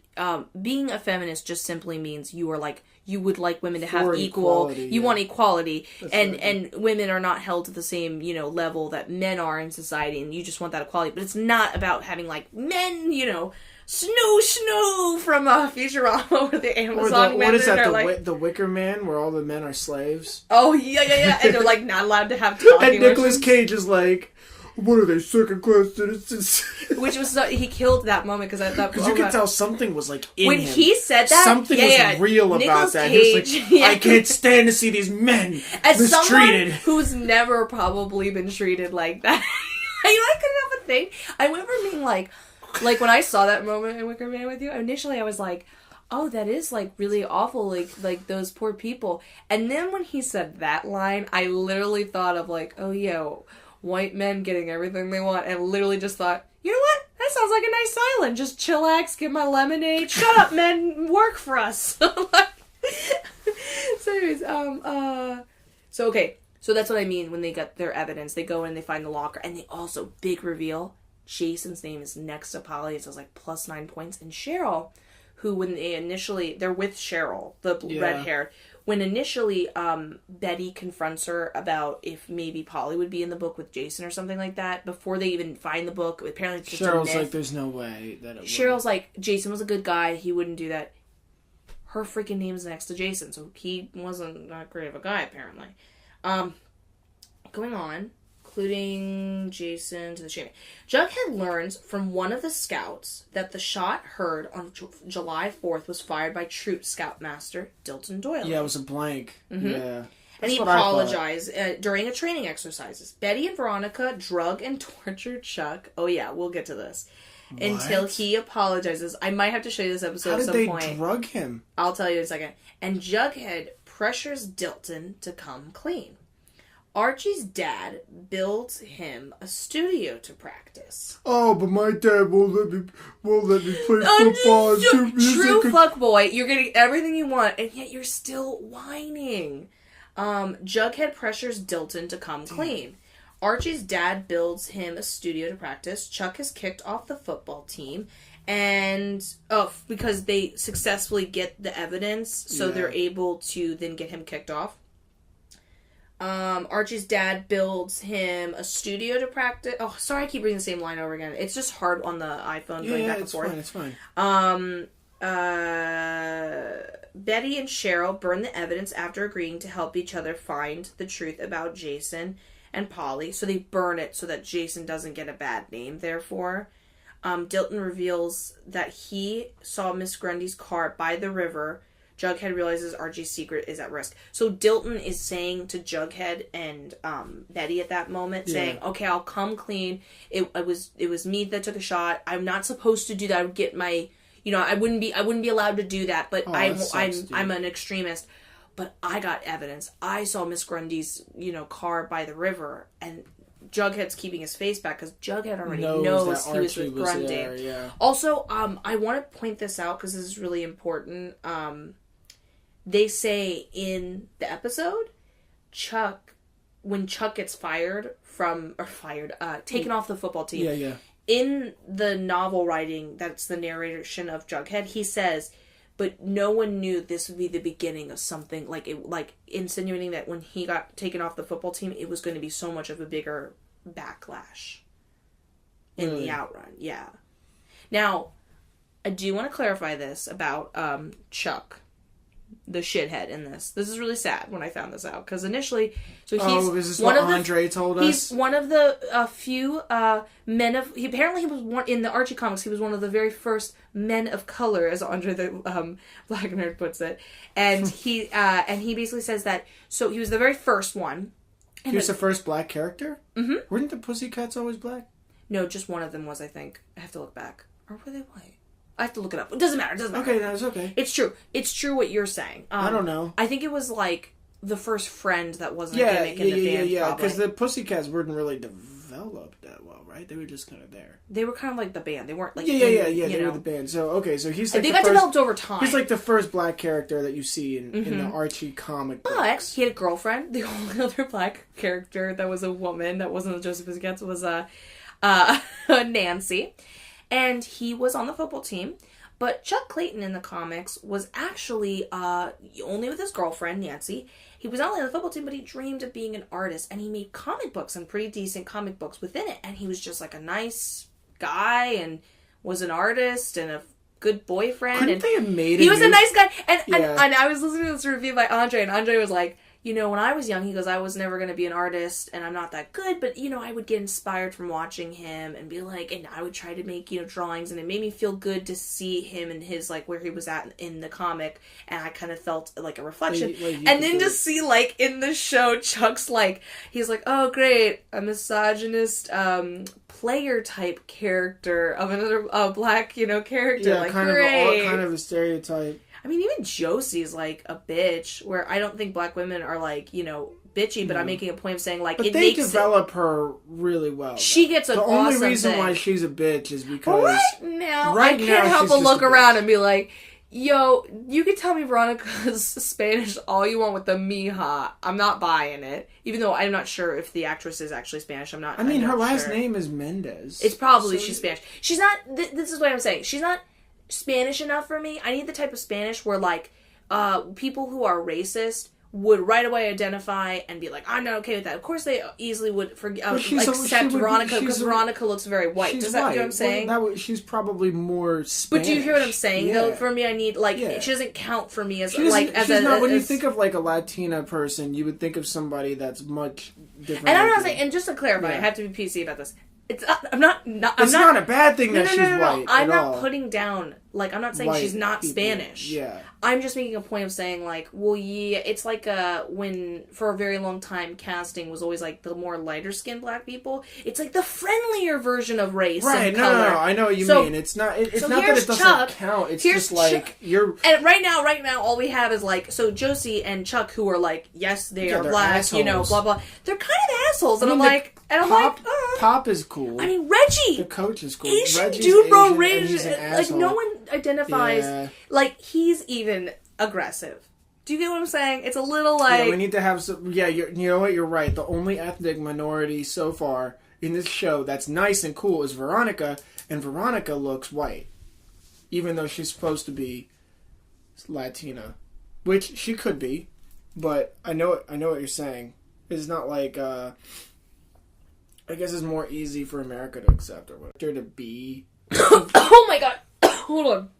Being a feminist just simply means you are you would like women to have equal. You want equality, and women are not held to the same level that men are in society, and you just want that equality. But it's not about having men Snoo from Futurama or the Amazon what is that, the Wicker Man, where all the men are slaves? Oh, yeah. And they're, not allowed to have talking. And Nicolas Cage is like, what are they, second-class citizens? Which was he killed that moment because I thought because you could tell something was like in when him. he said that something was real Nicolas about that. Cage, He was like, I can't stand to see these men as mistreated. someone who's never probably been treated like that. I couldn't help but think. I remember being like when I saw that moment in Wicker Man with you. Initially, I was like, oh, that is, like, really awful, like those poor people. And then when he said that line, I literally thought of, like, oh, yeah, white men getting everything they want, and literally just thought, you know what? That sounds like a nice island. Just chillax, get my lemonade. Shut up, men. Work for us. So anyways, so that's what I mean when they get their evidence. They go in, they find the locker, and they also, big reveal, Jason's name is next to Polly, so it's like plus 9 points. And Cheryl, who when they're with Cheryl, the red-haired, when initially Betty confronts her about if maybe Polly would be in the book with Jason or something like that, before they even find the book, apparently it's just a myth. Cheryl's like, there's no way that it would. Cheryl's like, Jason was a good guy, he wouldn't do that. Her freaking name's next to Jason, so he wasn't that great of a guy, apparently. Going on, including Jason to the shaming. Jughead learns from one of the scouts that the shot heard on July 4th was fired by Troop Scoutmaster Dilton Doyle. Yeah, it was a blank. Mm-hmm. Yeah. And he apologized during a training exercises. Betty and Veronica drug and tortured Chuck. Oh yeah, we'll get to this. What? Until he apologizes. I might have to show you this episode at some point. How did they drug him? I'll tell you in a second. And Jughead pressures Dilton to come clean. Archie's dad builds him a studio to practice. Oh, but my dad won't let me play football and do music. True fuckboy. You're getting everything you want, and yet you're still whining. Jughead pressures Dilton to come clean. Archie's dad builds him a studio to practice. Chuck is kicked off the football team, and because they successfully get the evidence, so they're able to then get him kicked off. Archie's dad builds him a studio to practice. Oh, sorry, I keep reading the same line over again. It's just hard on the iPhone going back and forth. It's fine. Betty and Cheryl burn the evidence after agreeing to help each other find the truth about Jason and Polly. So they burn it so that Jason doesn't get a bad name, therefore. Dilton reveals that he saw Ms Grundy's car by the river. Jughead realizes Archie's secret is at risk. So Dilton is saying to Jughead and Betty at that moment, saying, "Okay, I'll come clean. It was me that took a shot. I'm not supposed to do that. I would get my, I wouldn't be allowed to do that. But I'm an extremist. But I got evidence. I saw Miss Grundy's car by the river, and Jughead's keeping his face back because Jughead already knows he was with Grundy. Yeah. Also, I want to point this out because this is really important. They say in the episode, when Chuck gets taken off the football team. In the novel writing, that's the narration of Jughead, he says, but no one knew this would be the beginning of something, like insinuating that when he got taken off the football team, it was going to be so much of a bigger backlash in the outrun. Yeah. Now, I do want to clarify this about Chuck, the shithead in this. This is really sad when I found this out, because initially, is this what Andre told us? He's one of the few men of. Apparently, he was one in the Archie comics. He was one of the very first men of color, as Andre the Black Nerd puts it. And he basically says that. So he was the very first one. He was the first black character. Mm-hmm. Weren't the Pussycats always black? No, just one of them was. I think I have to look back. Or were they white? I have to look it up. It doesn't matter. Okay, that's okay. It's true. It's true what you're saying. I don't know. I think it was like the first friend that wasn't a gimmick in the band. Yeah, because the Pussycats weren't really developed that well, right? They were just kind of there. They were kind of like the band. They weren't like they were the band. So he's like they got developed over time. He's like the first black character that you see in the Archie comic books. But he had a girlfriend. The only other black character that was a woman that wasn't the Josie Pussycats was Nancy, and he was on the football team. But Chuck Clayton in the comics was actually only with his girlfriend, Nancy. He was not only on the football team, but he dreamed of being an artist. And he made comic books, and pretty decent comic books within it. And he was just like a nice guy and was an artist and a good boyfriend. Couldn't they have made He was a nice guy. And I was listening to this review by Andre, and Andre was like, when I was young, he goes, I was never going to be an artist and I'm not that good, but, I would get inspired from watching him and be like, and I would try to make, drawings, and it made me feel good to see him and his, like, where he was at in the comic, and I kind of felt like a reflection. And then to see, like, in the show, Chuck's like, he's like, oh, great, a misogynist, player type character of another black, character. Yeah, like, kind great. kind of a stereotype. I mean, even Josie's, like, a bitch, where I don't think black women are, like, bitchy, but I'm making a point of saying, like, but it they makes develop her really well. She gets an awesome The only reason thing. why she's a bitch is because... I can't help but look around and be like, yo, you can tell me Veronica's Spanish all you want with the mija. I'm not buying it. Even though I'm not sure if the actress is actually Spanish. I'm not her last name is Mendez. It's probably she's Spanish. She's not... this is what I'm saying. She's not Spanish enough for me. I need the type of Spanish where, like, people who are racist would right away identify and be like, I'm not okay with that. Of course they easily would accept Veronica, because Veronica looks very white. Does that, you know what I'm saying? Well, she's probably more Spanish. But do you hear what I'm saying, though? For me, I need, like, she doesn't count for me as, when you think of, like, a Latina person, you would think of somebody that's much different. And I'm not saying, and just to clarify, I have to be PC about this. It's not a bad thing that she's white. I'm not putting down, like, I'm not saying she's not people. Spanish. Yeah. I'm just making a point of saying, like, well, yeah, it's like when, for a very long time, casting was always, like, the more lighter-skinned black people. It's, like, the friendlier version of race and color. No, I know what you mean. It's not that it doesn't count. It's just, like, you're... And right now, all we have is, like, so Josie and Chuck, who are, like, yes, they are black, assholes. blah, blah. They're kind of assholes, and I'm like... Pop is cool. I mean, Reggie! The coach is cool. Asian dude, bro, Reggie, like, no one identifies, like, he's even aggressive. Do you get what I'm saying? It's a little like... Yeah, we need to have some... Yeah, you know what? You're right. The only ethnic minority so far in this show that's nice and cool is Veronica, and Veronica looks white. Even though she's supposed to be Latina. Which she could be, but I know what you're saying. It's not like... I guess it's more easy for America to accept or whatever. To be... Oh my god! Hold on.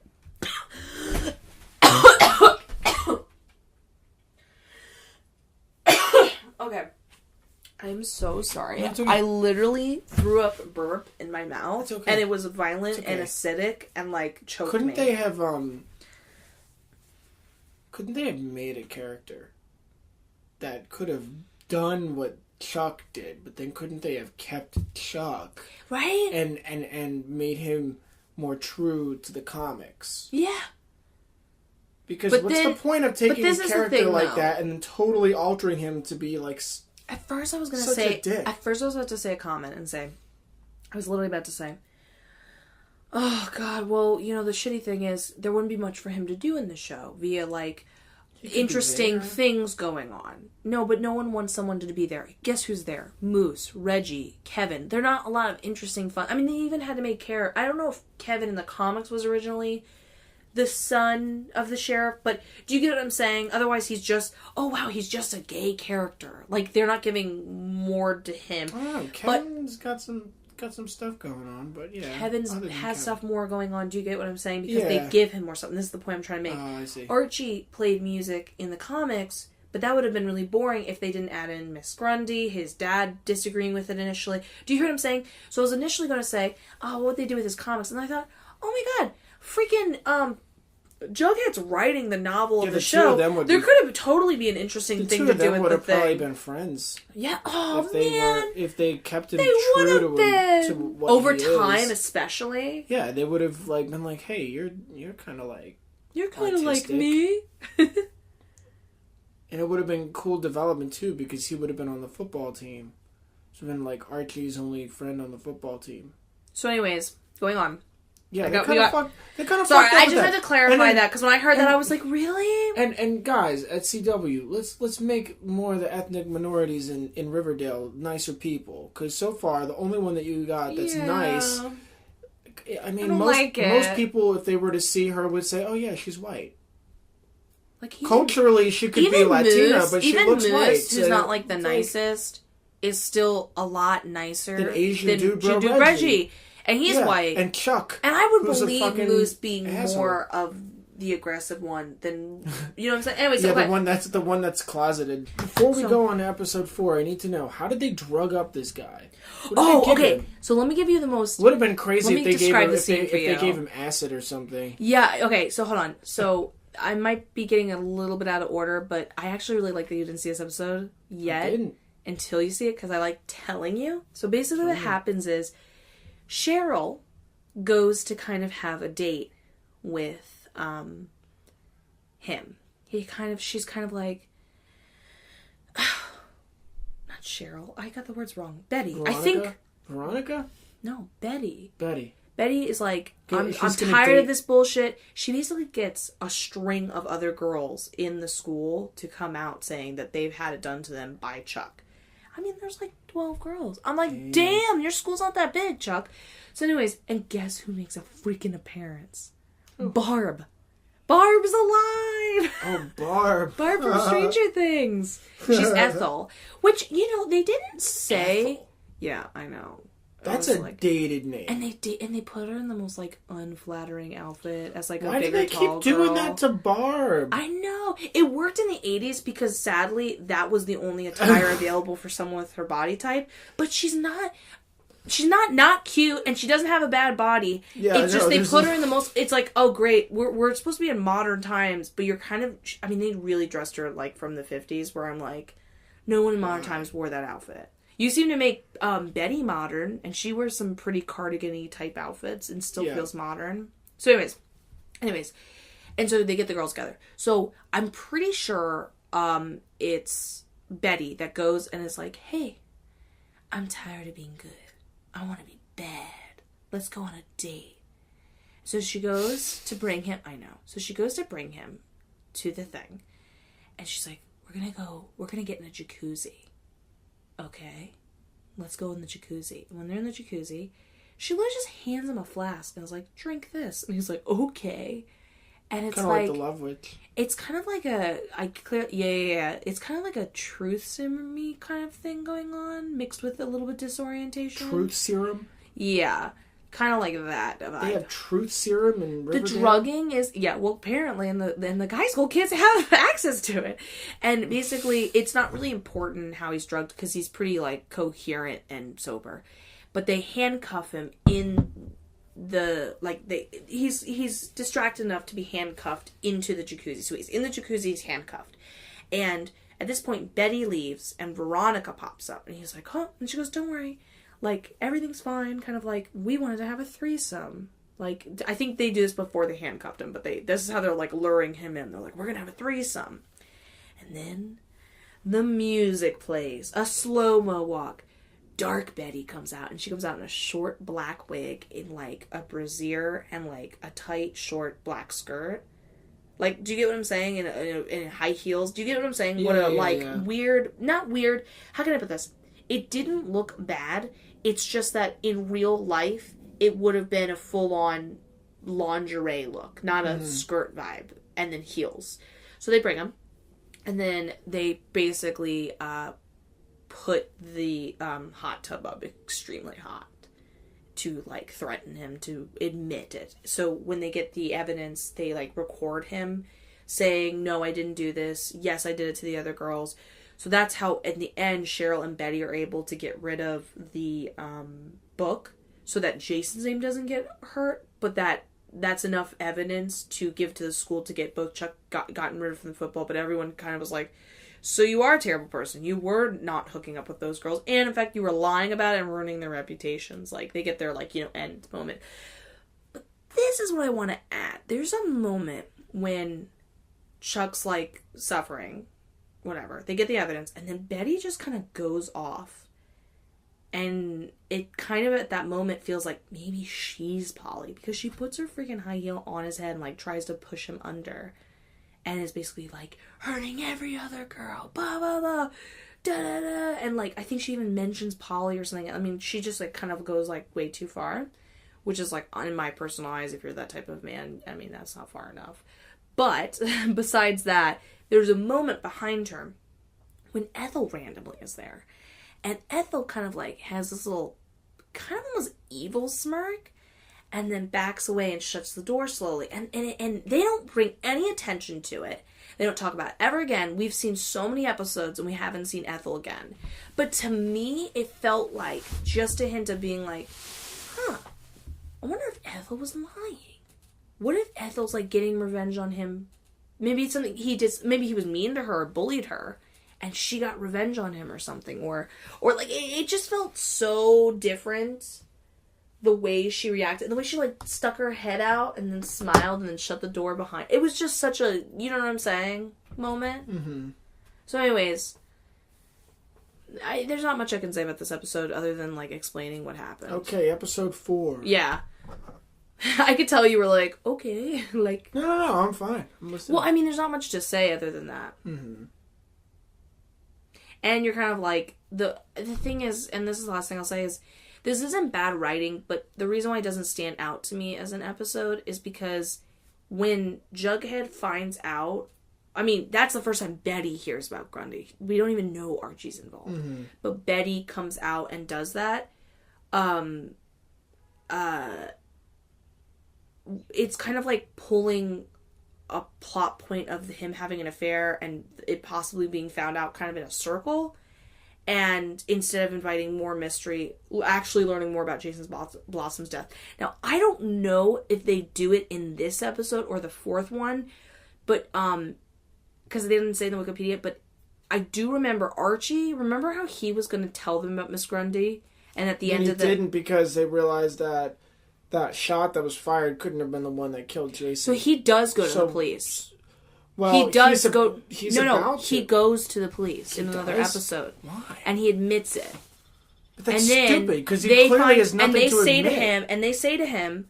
Okay. I'm so sorry. Okay. I literally threw up a burp in my mouth, okay. and it was violent and acidic and, like, choked me. Couldn't they have made a character that could have done what Chuck did, but then couldn't they have kept Chuck? Right? And made him more true to the comics? Yeah. Because what's the point of taking a character like that and then totally altering him to be like... At first I was going to say... At first I was about to say a comment and say... I was literally about to say... Oh, God, well, the shitty thing is there wouldn't be much for him to do in the show via, like... interesting things going on. No, but no one wants someone to be there. Guess who's there? Moose, Reggie, Kevin. They're not a lot of interesting fun. I mean, they even had to make I don't know if Kevin in the comics was originally the son of the sheriff, but do you get what I'm saying? Otherwise, he's just, oh wow, he's just a gay character. Like, they're not giving more to him. I don't know. Kevin's got some stuff going on, but yeah. Kevin's has stuff more going on. Do you get what I'm saying? Because they give him more stuff. And this is the point I'm trying to make. Oh, I see. Archie played music in the comics, but that would have been really boring if they didn't add in Ms Grundy, his dad disagreeing with it initially. Do you hear what I'm saying? So I was initially going to say, oh, what would they do with his comics? And I thought, oh my god, freaking, Jughead's writing the novel of the show. There could have totally be an interesting thing to do with the thing. The two of them would have probably been friends. Yeah. Oh, man. If they kept him true to what over he time, is. Especially. Yeah, they would have been like, hey, you're kind of like... You're kind of like me. And it would have been cool development, too, because he would have been on the football team. So been like Archie's only friend on the football team. So anyways, going on. Yeah, they kind of fucked Sorry, I just had to clarify that, because when I heard that, I was like, really? And guys, at CW, let's make more of the ethnic minorities in Riverdale nicer people. Because so far, the only one that you got that's nice... I mean, most people, if they were to see her, would say, oh yeah, she's white. Like culturally, she could be Latina, but she looks white. Who's so not like the nicest, is still a lot nicer than Asian dude Reggie. And he's white. And Chuck. And I would believe Moose being more of the aggressive one, then you know what I'm saying. Anyway, so yeah, okay. the one that's closeted. Before we go on to episode 4, I need to know, how did they drug up this guy? Okay. So let me give you the most. Would have been crazy if they gave him acid or something. Yeah. Okay. So hold on. So I might be getting a little bit out of order, but I actually really like that you didn't see this episode yet. I didn't. Until you see it, because I like telling you. So basically what happens is Cheryl goes to kind of have a date with him. She's kind of like, not Cheryl. I got the words wrong. Betty. Veronica? I think. Veronica? No, Betty. Betty is like, I'm tired of this bullshit. She basically gets a string of other girls in the school to come out saying that they've had it done to them by Chuck. I mean, there's like 12 girls. I'm like, damn, your school's not that big, Chuck. So anyways, and guess who makes a freaking appearance? Oh. Barb. Barb's alive! Oh, Barb. Barb from Stranger Things. She's Ethel. Which, they didn't say... Ethel. Yeah, I know. That's a dated name. And they put her in the most, like, unflattering outfit as, like, Why a bigger, do they keep doing that to Barb? I know. It worked in the 80s because, sadly, that was the only attire available for someone with her body type. But she's not cute, and she doesn't have a bad body. Yeah, it's just they put her in the most... It's like, oh, great, we're supposed to be in modern times, but you're kind of... I mean, they really dressed her, like, from the 50s, where I'm like, no one in modern times wore that outfit. You seem to make Betty modern, and she wears some pretty cardigan-y type outfits and still feels modern. So anyways. And so they get the girls together. So I'm pretty sure it's Betty that goes and is like, hey, I'm tired of being good. I want to be bad. Let's go on a date. So she goes to bring him. I know. So she goes to bring him to the thing. And she's like, we're going to get in a jacuzzi. Okay, let's go in the jacuzzi. And when they're in the jacuzzi, she literally just hands him a flask and is like, drink this. And he's like, okay. And it's kind of like the Love Witch. It's kind of like it's kind of like a truth serum-y kind of thing going on, mixed with a little bit disorientation. Truth serum? Yeah. Kind of like that. They have truth serum in Riverdale? The drugging is... Yeah, well, apparently in the high school, kids have access to it. And basically, it's not really important how he's drugged, because he's pretty, like, coherent and sober. But they handcuff him in the... Like, he's distracted enough to be handcuffed into the jacuzzi. So he's in the jacuzzi, he's handcuffed. And at this point, Betty leaves, and Veronica pops up. And he's like, huh? And she goes, don't worry. Like, everything's fine, kind of like, we wanted to have a threesome. Like, I think they do this before they handcuffed him, but this is how they're, like, luring him in. They're like, we're gonna have a threesome. And then the music plays. A slow-mo walk. Dark Betty comes out, and she comes out in a short black wig in, like, a brassiere and, like, a tight, short black skirt. Like, do you get what I'm saying? In high heels. Do you get what I'm saying? Yeah, weird, not weird, how can I put this? It didn't look bad. It's just that in real life, it would have been a full-on lingerie look, not a skirt vibe, and then heels. So they bring him, and then they basically put the hot tub up extremely hot to, like, threaten him to admit it. So when they get the evidence, they, like, record him saying, no, I didn't do this. Yes, I did it to the other girls. So that's how, in the end, Cheryl and Betty are able to get rid of the book so that Jason's name doesn't get hurt, but that's enough evidence to give to the school to get both Chuck gotten rid of from the football, but everyone kind of was like, so you are a terrible person. You were not hooking up with those girls, and in fact, you were lying about it and ruining their reputations. Like, they get their, like, end moment. But this is what I want to add. There's a moment when Chuck's, like, suffering, whatever. They get the evidence, and then Betty just kind of goes off. And it kind of at that moment feels like maybe she's Polly, because she puts her freaking high heel on his head and, like, tries to push him under. And is basically, like, hurting every other girl. Blah, blah, blah. Da, da, da. And, like, I think she even mentions Polly or something. I mean, she just, like, kind of goes, like, way too far. Which is, like, in my personal eyes, if you're that type of man, I mean, that's not far enough. But, besides that, there's a moment behind her when Ethel randomly is there. And Ethel kind of, like, has this little, kind of almost evil smirk. and then backs away and shuts the door slowly. And they don't bring any attention to it. They don't talk about it ever again. We've seen so many episodes and we haven't seen Ethel again. But to me, it felt like just a hint of being like, I wonder if Ethel was lying. What if Ethel's like getting revenge on him? Maybe it's something he did. Maybe he was mean to her or bullied her, and she got revenge on him or something. Or like it just felt so different. The way she reacted, the way she like stuck her head out and then smiled and then shut the door behind. It was just such a, you know what I'm saying, moment. Mm-hmm. So, anyways, there's not much I can say about this episode other than like explaining what happened. Okay, episode 4. Yeah. I could tell you were like, okay, like... No, I'm fine. I'm listening. Well, I mean, there's not much to say other than that. Mm-hmm. And you're kind of like, the thing is, and this is the last thing I'll say, is this isn't bad writing, but the reason why it doesn't stand out to me as an episode is because when Jughead finds out, I mean, that's the first time Betty hears about Grundy. We don't even know Archie's involved. Mm-hmm. But Betty comes out and does that. It's kind of like pulling a plot point of him having an affair and it possibly being found out kind of in a circle. And instead of inviting more mystery, actually learning more about Jason Blossom's death. Now, I don't know if they do it in this episode or the 4th one, but, because they didn't say in the Wikipedia, but I do remember Archie, remember how he was going to tell them about Ms Grundy? And at the end of the... He didn't because they realized that shot that was fired couldn't have been the one that killed Jason. So he does go to the police. Well, he does go. He goes to the police in another episode. Why? And he admits it. But that's stupid because he clearly has nothing to admit. And they say to him,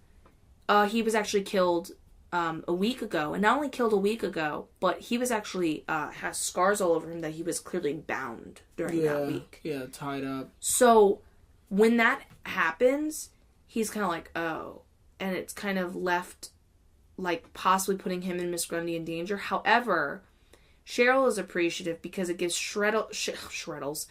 he was actually killed a week ago, and not only killed a week ago, but he was actually has scars all over him that he was clearly bound during that week. Yeah, tied up. So when that happens, he's kind of like, oh, and it's kind of left. Like, possibly putting him and Ms Grundy in danger. However, Cheryl is appreciative because it gives Cheryl's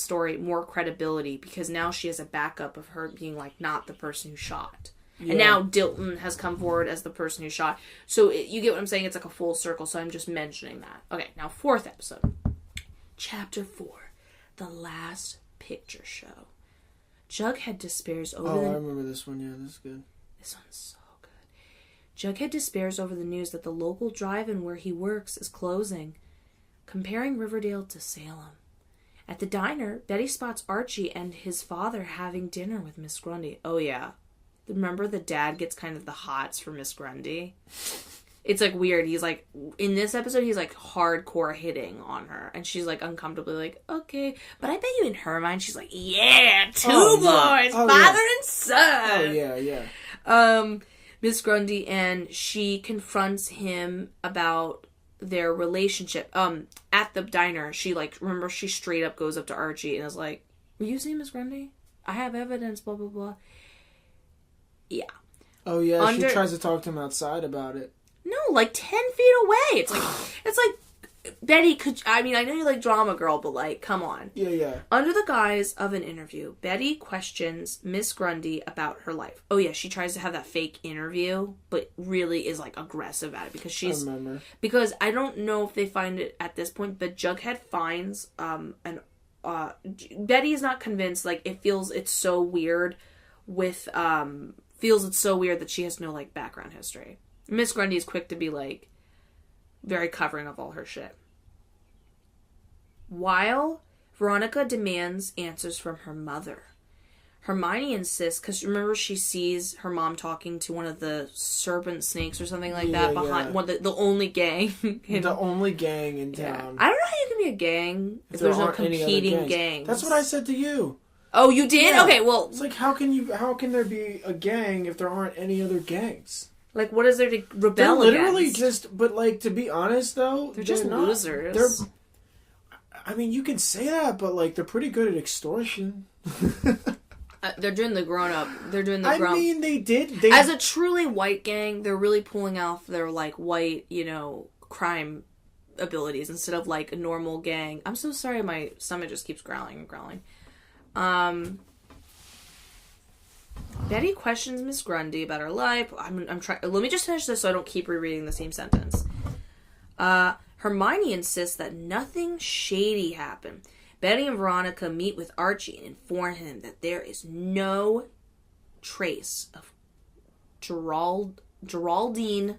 story more credibility because now she has a backup of her being, like, not the person who shot. Yeah. And now Dilton has come forward as the person who shot. So, you get what I'm saying? It's like a full circle, so I'm just mentioning that. Okay, now 4th episode. Chapter 4. The Last Picture Show. Jughead despairs over I remember this one. Yeah, this is good. This one's so... Jughead despairs over the news that the local drive-in where he works is closing, comparing Riverdale to Salem. At the diner, Betty spots Archie and his father having dinner with Ms Grundy. Oh, yeah. Remember the dad gets kind of the hots for Ms Grundy? It's, like, weird. He's, like, in this episode, he's, like, hardcore hitting on her. And she's, like, uncomfortably like, okay. But I bet you in her mind, she's like, yeah, two boys, father and son. Oh, yeah. Ms Grundy, and she confronts him about their relationship. At the diner, she, like, remember, she straight up goes up to Archie and is like, will you see Ms Grundy? I have evidence, blah, blah, blah. Yeah. Oh, yeah, she tries to talk to him outside about it. No, like 10 feet away. It's like, Betty could, I mean, I know you like Drama Girl, but like, come on. Yeah. Under the guise of an interview, Betty questions Ms Grundy about her life. Oh yeah, she tries to have that fake interview, but really is like aggressive at it because she's... I remember. Because I don't know if they find it at this point, but Jughead finds, Betty is not convinced, like, it's so weird with, feels it's so weird that she has no, like, background history. Ms Grundy is quick to be like, very covering of all her shit. While Veronica demands answers from her mother, Hermione insists, because remember she sees her mom talking to one of the serpent snakes or something like that behind one the only gang. The only gang in town. Yeah. I don't know how you can be a gang if there's no competing gangs. That's what I said to you. Oh, you did? Yeah. Okay, well... It's like, how can there be a gang if there aren't any other gangs? Like, what is there to rebel against? They're literally against? Just... But, like, to be honest, though... They're just losers. I mean, you can say that, but, like, they're pretty good at extortion. They're doing the grown-up. I mean, they did. As a truly white gang, they're really pulling off their, like, white, crime abilities instead of, like, a normal gang. I'm so sorry, my stomach just keeps growling and growling. Betty questions Ms Grundy about her life. I'm trying. Let me just finish this so I don't keep rereading the same sentence. Hermione insists that nothing shady happened. Betty and Veronica meet with Archie and inform him that there is no trace of Geraldine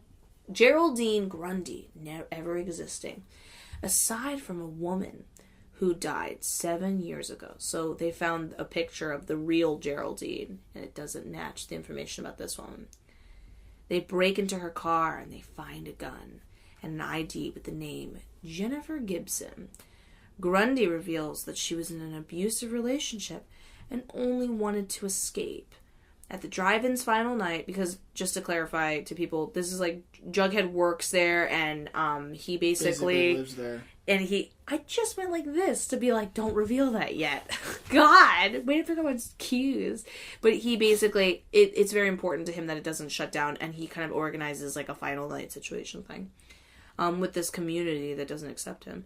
Grundy ever existing, aside from a woman who died 7 years ago. So they found a picture of the real Geraldine, and it doesn't match the information about this one. They break into her car and they find a gun and an ID with the name Jennifer Gibson. Grundy reveals that she was in an abusive relationship and only wanted to escape. At the drive-in's final night, because just to clarify to people, this is like Jughead works there, and he basically lives there. And I just went like this to be like, don't reveal that yet. God, way to pick up on cues. But he basically, it's very important to him that it doesn't shut down, and he kind of organizes like a final night situation thing with this community that doesn't accept him.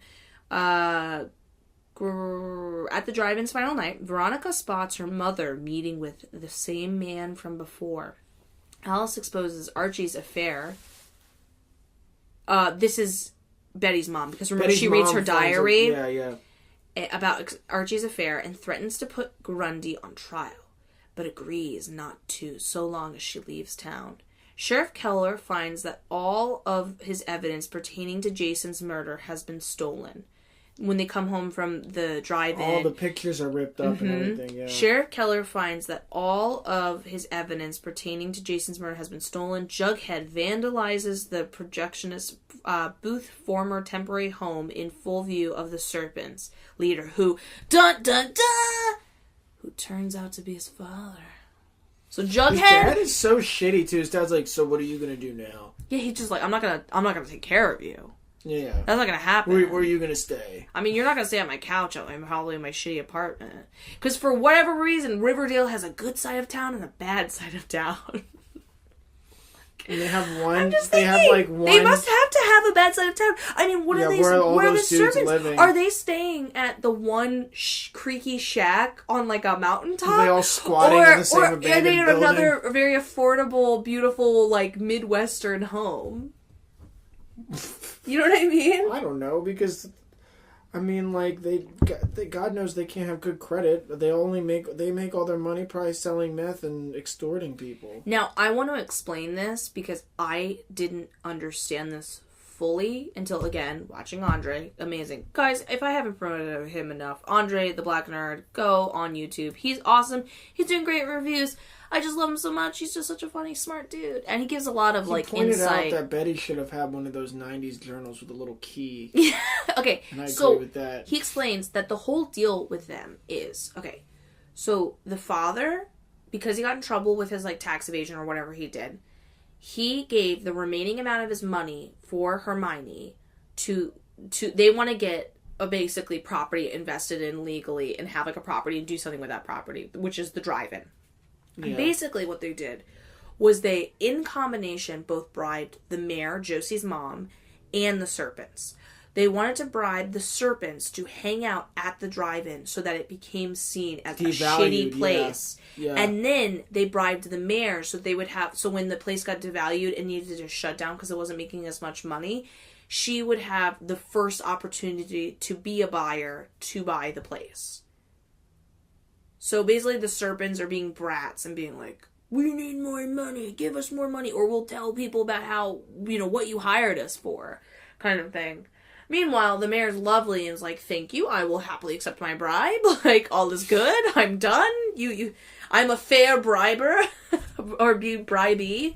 At the drive-in's final night, Veronica spots her mother meeting with the same man from before. Alice exposes Archie's affair. This is Betty's mom, because remember she reads her diary about Archie's affair and threatens to put Grundy on trial, but agrees not to so long as she leaves town. Sheriff Keller finds that all of his evidence pertaining to Jason's murder has been stolen. When they come home from the drive-in, all the pictures are ripped up and everything, yeah. Sheriff Keller finds that all of his evidence pertaining to Jason's murder has been stolen. Jughead vandalizes the projectionist Booth former temporary home in full view of the Serpents leader, who turns out to be his father. So Jughead, his dad is so shitty too. His dad's like, so what are you gonna do now? Yeah, he's just like, I'm not gonna take care of you. Yeah. That's not gonna happen. Where are you gonna stay? I mean, you're not gonna stay at my couch. I'm probably in my shitty apartment. Because for whatever reason, Riverdale has a good side of town and a bad side of town. And they have one. They have like one. They must have to have a bad side of town. I mean, what are they? Where are the servants living? Are they staying at the one creaky shack on like a mountaintop? Are they all squatting in the same abandoned building? Or are they in another very affordable, beautiful, like Midwestern home? You know what I mean? I don't know, because I mean, like God knows they can't have good credit. They make all their money probably selling meth and extorting people. Now, I want to explain this because I didn't understand this fully until, again, watching Andre. Amazing. Guys, if I haven't promoted him enough, Andre the Black Nerd, go on YouTube. He's awesome. He's doing great reviews. I just love him so much. He's just such a funny, smart dude. And he gives a lot of, like, insight. He pointed out that Betty should have had one of those 90s journals with a little key. Okay, and I agree with that. He explains that the whole deal with them is, okay, so the father, because he got in trouble with his, like, tax evasion or whatever he did, he gave the remaining amount of his money for Hermione to they want to get a basically property invested in legally and have, like, a property and do something with that property, which is the drive-in. Yeah. And basically what they did was they, in combination, both bribed the mayor, Josie's mom, and the Serpents. They wanted to bribe the Serpents to hang out at the drive-in so that it became seen as a shitty place. Yeah. Yeah. And then they bribed the mayor so they would have, so when the place got devalued and needed to shut down because it wasn't making as much money, she would have the first opportunity to be a buyer to buy the place. So basically the Serpents are being brats and being like, we need more money, give us more money, or we'll tell people about how, what you hired us for, kind of thing. Meanwhile, the mayor's lovely and is like, thank you, I will happily accept my bribe, like, all is good, I'm done, I'm a fair briber, or be bribee.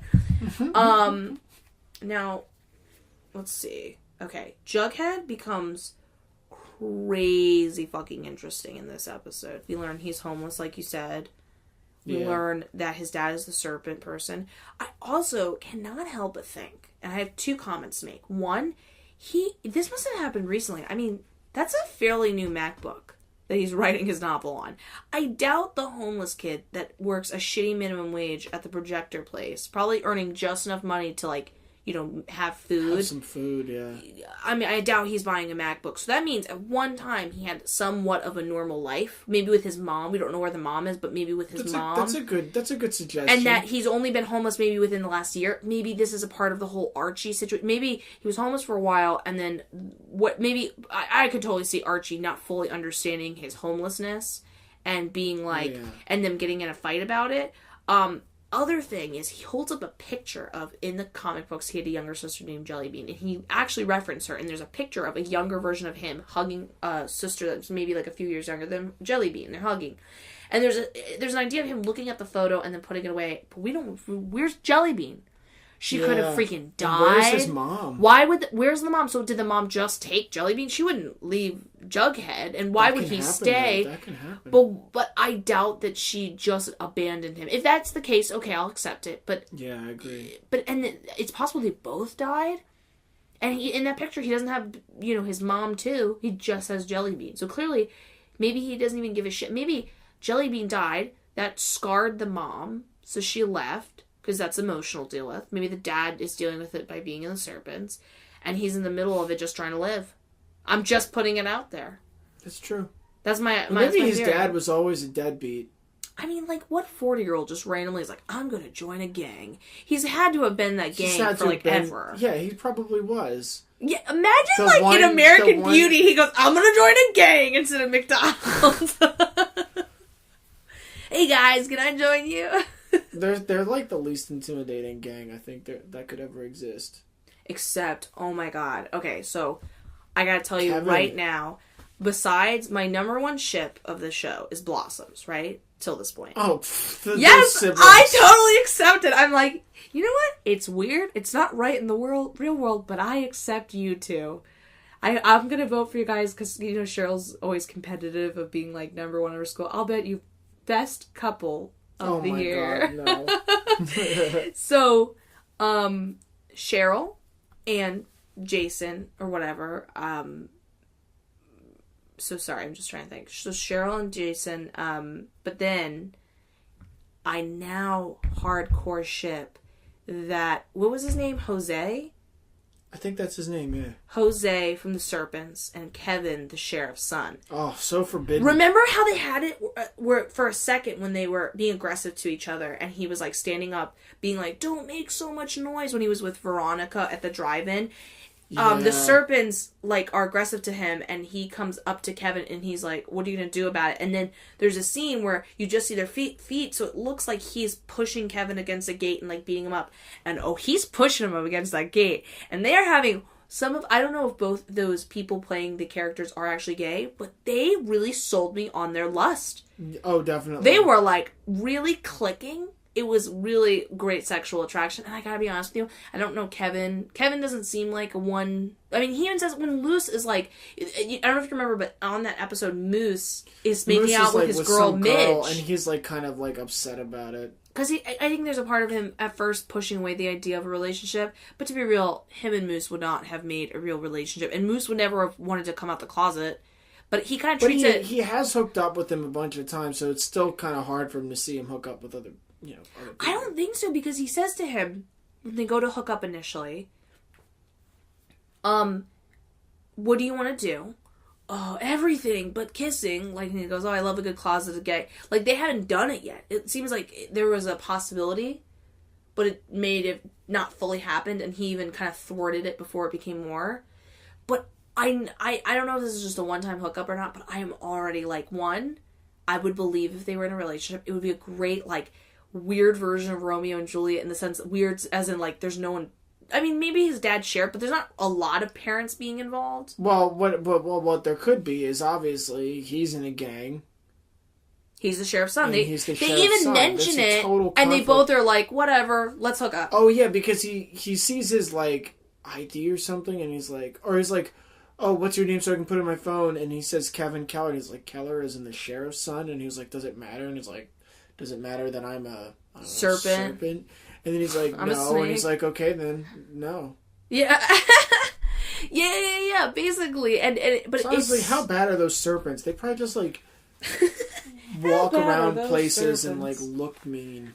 Now, let's see, okay, Jughead becomes crazy fucking interesting in this episode. We learn he's homeless, like you said. We learn that his dad is the serpent person. I also cannot help but think, and I have two comments to make. One, this must have happened recently. I mean, that's a fairly new MacBook that he's writing his novel on. I doubt the homeless kid that works a shitty minimum wage at the projector place, probably earning just enough money to, like, have food. Have some food, yeah. I mean, I doubt he's buying a MacBook. So that means at one time he had somewhat of a normal life. Maybe with his mom. We don't know where the mom is, but maybe with his mom. That's a good suggestion. And that he's only been homeless maybe within the last year. Maybe this is a part of the whole Archie situation. Maybe he was homeless for a while, and then I could totally see Archie not fully understanding his homelessness and being like, and them getting in a fight about it. Other thing is he holds up a picture of, in the comic books, he had a younger sister named Jellybean, and he actually referenced her, and there's a picture of a younger version of him hugging a sister that's maybe like a few years younger than Jellybean. They're hugging. And there's an idea of him looking at the photo and then putting it away, but where's Jellybean? She could have freaking died. Where's his mom? Where's the mom? So did the mom just take Jellybean? She wouldn't leave Jughead, and why would he stay? That can happen. But I doubt that she just abandoned him. If that's the case, okay, I'll accept it. But yeah, I agree. It's possible they both died, and in that picture he doesn't have his mom too. He just has Jellybean. So clearly, maybe he doesn't even give a shit. Maybe Jellybean died. That scarred the mom, so she left. Because that's emotional to deal with. Maybe the dad is dealing with it by being in the Serpents. And he's in the middle of it just trying to live. I'm just putting it out there. That's true. That's my maybe his theory. dad was always a deadbeat. I mean, like, what 40-year-old just randomly is like, I'm going to join a gang? He's had to have been that gang for, ever. Yeah, he probably was. Yeah, imagine, in American Beauty, he goes, I'm going to join a gang instead of McDonald's. Hey, guys, can I join you? They're like the least intimidating gang I think that could ever exist. Except, oh my god. Okay, so I gotta tell you right now, besides my number one ship of the show is Blossoms, right? Till this point. Oh, yes, I totally accept it. I'm like, you know what? It's weird. It's not right in the real world, but I accept you two. I'm gonna vote for you guys because Cheryl's always competitive of being like number one in her school. I'll bet you best couple of the year. God, no. So, Cheryl and Jason, or whatever, so sorry, I'm just trying to think. So Cheryl and Jason, but then I now hardcore ship that, what was his name? Jose? I think that's his name, yeah. Jose from the Serpents and Kevin, the sheriff's son. Oh, so forbidden. Remember how they had it where for a second when they were being aggressive to each other and he was like standing up being like, don't make so much noise when he was with Veronica at the drive-in. Yeah. The Serpents are aggressive to him and he comes up to Kevin and he's like, what are you going to do about it? And then there's a scene where you just see their feet so it looks like he's pushing Kevin against a gate and beating him up. And he's pushing him up against that gate. And they are having I don't know if both those people playing the characters are actually gay, but they really sold me on their lust. Oh, definitely. They were really clicking. It was really great sexual attraction. And I gotta be honest with you, I don't know Kevin. Kevin doesn't seem like one... I mean, he even says when Moose is I don't know if you remember, but on that episode, Moose is making out with his girl, Midge. And he's kind of upset about it. Because I think there's a part of him at first pushing away the idea of a relationship. But to be real, him and Moose would not have made a real relationship. And Moose would never have wanted to come out the closet. But he kind of treats it... He has hooked up with him a bunch of times, so it's still kind of hard for him to see him hook up with other people. I don't think so, because he says to him, when they go to hook up initially, what do you want to do? Oh, everything but kissing. And he goes, I love a good closeted gay. They hadn't done it yet. It seems like there was a possibility, but it made it not fully happened, and he even kind of thwarted it before it became more. But I don't know if this is just a one-time hookup or not, but I am already, one, I would believe if they were in a relationship, it would be a great, weird version of Romeo and Juliet, in the sense that weird as in there's no one. I mean, maybe his dad shared, but there's not a lot of parents being involved. Well, what there could be is obviously he's in a gang. He's the sheriff's son. They sheriff's even son. mention it, and they both are like, whatever, let's hook up. Oh yeah, because he sees his ID or something, and he's like, oh, what's your name so I can put it in my phone? And he says Kevin Keller, and he's like, Keller is in the sheriff's son, and he was like, does it matter? And he's like, does it matter that I'm a serpent? And then he's like, no. And he's like, okay, then no. Yeah. yeah, basically. But honestly, how bad are those serpents? They probably just walk around places serpents? And look mean.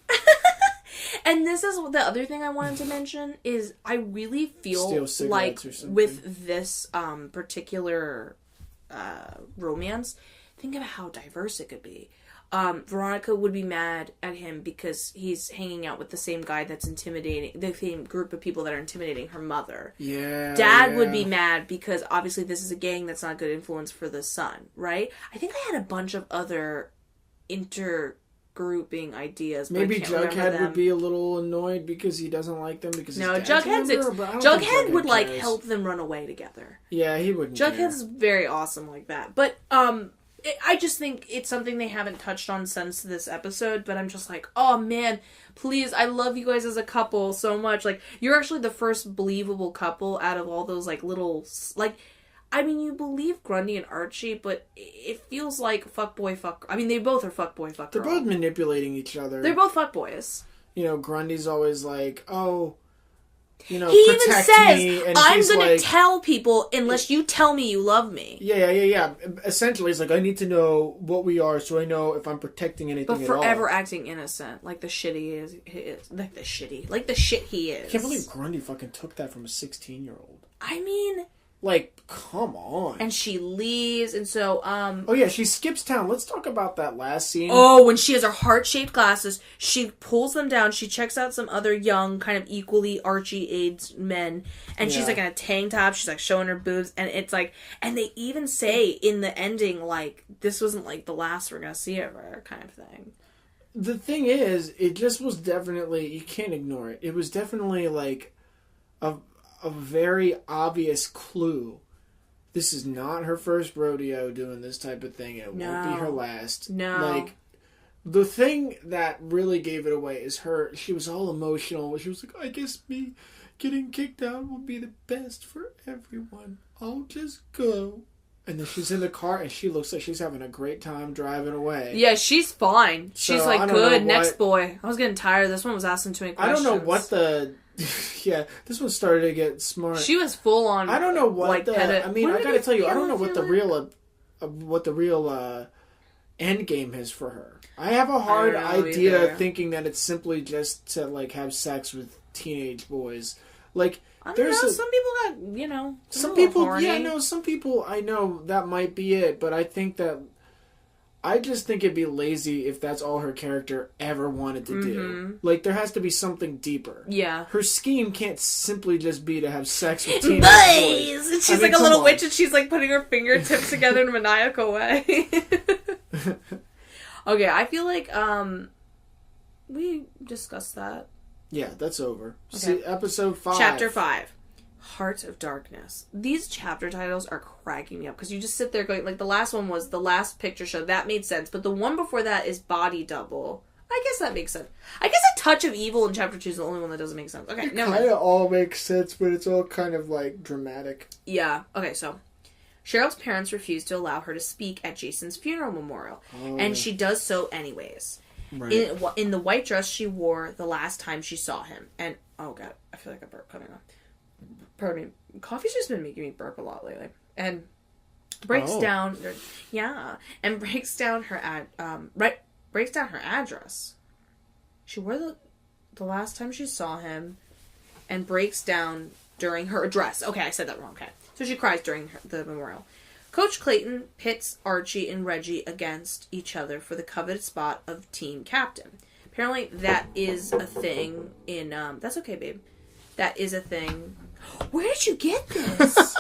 And this is the other thing I wanted to mention is I really feel like with this particular romance, think about how diverse it could be. Veronica would be mad at him because he's hanging out with the same guy that's intimidating, the same group of people that are intimidating her mother. Yeah. Dad would be mad because obviously this is a gang that's not a good influence for the son, right? I think I had a bunch of other intergrouping ideas. Maybe Jughead would be a little annoyed because he doesn't like them because Jughead would like help them run away together. Yeah, he wouldn't. Jughead's very awesome like that, but I just think it's something they haven't touched on since this episode, but I'm just like, oh man, please, I love you guys as a couple so much. Like, you're actually the first believable couple out of all those, like, little, like, I mean, you believe Grundy and Archie, but it feels like fuckboy, fuck... I mean, they both are fuckboy, fuck girl. They're both manipulating each other. They're both fuckboys. You know, Grundy's always like, oh... You know, he even says, me, and I'm going to tell people unless you tell me you love me. Yeah. Essentially, it's like, I need to know what we are so I know if I'm protecting anything at all. But forever acting innocent. Like the shit he is. Like the shit he is. I can't believe Grundy fucking took that from a 16-year-old. I mean... Like, come on. And she leaves, and so, Oh, yeah, she skips town. Let's talk about that last scene. Oh, when she has her heart-shaped glasses, she pulls them down, she checks out some other young, kind of equally Archie-aged men, and she's, like, in a tank top, she's, like, showing her boobs, and it's, like, and they even say in the ending, like, this wasn't, like, the last we're gonna see of her, kind of thing. The thing is, it just was definitely, you can't ignore it. It was definitely, like, a very obvious clue. This is not her first rodeo doing this type of thing. It won't be her last. No. Like, the thing that really gave it away is she was all emotional. She was like, I guess me getting kicked out will be the best for everyone. I'll just go. And then she's in the car and she looks like she's having a great time driving away. Yeah, she's fine. She's like, good, next boy. I was getting tired. This one was asking too many questions. I don't know what the... Yeah, this one started to get smart. She was full on. I don't know what I mean, I gotta tell you, I don't know what the real end game is for her. I have a hard idea thinking that it's simply just to like have sex with teenage boys. Like, I don't know. Some people got, you know, some people horny. Yeah, no, some people I know that might be it, but I just think it'd be lazy if that's all her character ever wanted to do. Like, there has to be something deeper. Yeah. Her scheme can't simply just be to have sex with teenage boys. And she's like a little witch and she's like putting her fingertips together in a maniacal way. Okay, I feel like we discussed that. Yeah, that's over. Okay. See, episode 5. Chapter 5. Heart of Darkness. These chapter titles are cracking me up because you just sit there going, like, the last one was The Last Picture Show. That made sense. But the one before that is Body Double. I guess that makes sense. I guess A Touch of Evil in chapter 2 is the only one that doesn't make sense. Okay, no. It kind of all makes sense, but it's all kind of, like, dramatic. Yeah. Okay, so Cheryl's parents refuse to allow her to speak at Jason's funeral memorial. Oh. And she does so anyways. Right. In the white dress she wore the last time she saw him. And, oh god, I feel like a burp coming on. Pardon me. Coffee's just been making me burp a lot lately. And breaks down... Yeah. And breaks down her breaks down her address. She wore the last time she saw him and breaks down during her address. Okay, I said that wrong. Okay. So she cries during the memorial. Coach Clayton pits Archie and Reggie against each other for the coveted spot of team captain. Apparently that is a thing in... that's okay, babe. That is a thing... Where did you get this?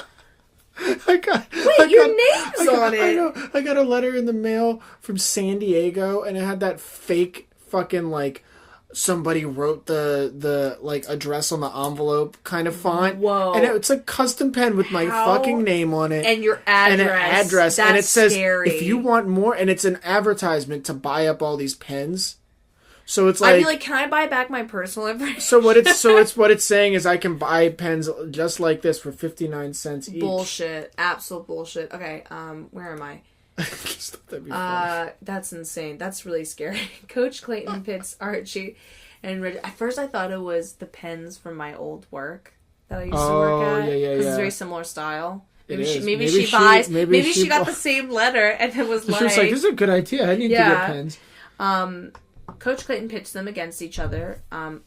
Your name's on it. I know. I got a letter in the mail from San Diego, and it had that fake fucking, like, somebody wrote the like, address on the envelope kind of font. Whoa. And it's a custom pen with my fucking name on it. And your address. And an address. That's and it says, scary. If you want more, and it's an advertisement to buy up all these pens. So it's like, I'd be like, can I buy back my personal information? So what it's saying is I can buy pens just like this for 59 cents each. Bullshit. Absolute bullshit. Okay, where am I? That'd be funny. That's insane. That's really scary. Coach Clayton pits Archie and Reggie. At first I thought it was the pens from my old work that I used to work at. Yeah. Because it's very similar style. Maybe she got the same letter and it was like... She was like, this is a good idea. I need to get pens. Coach Clayton pits them against each other.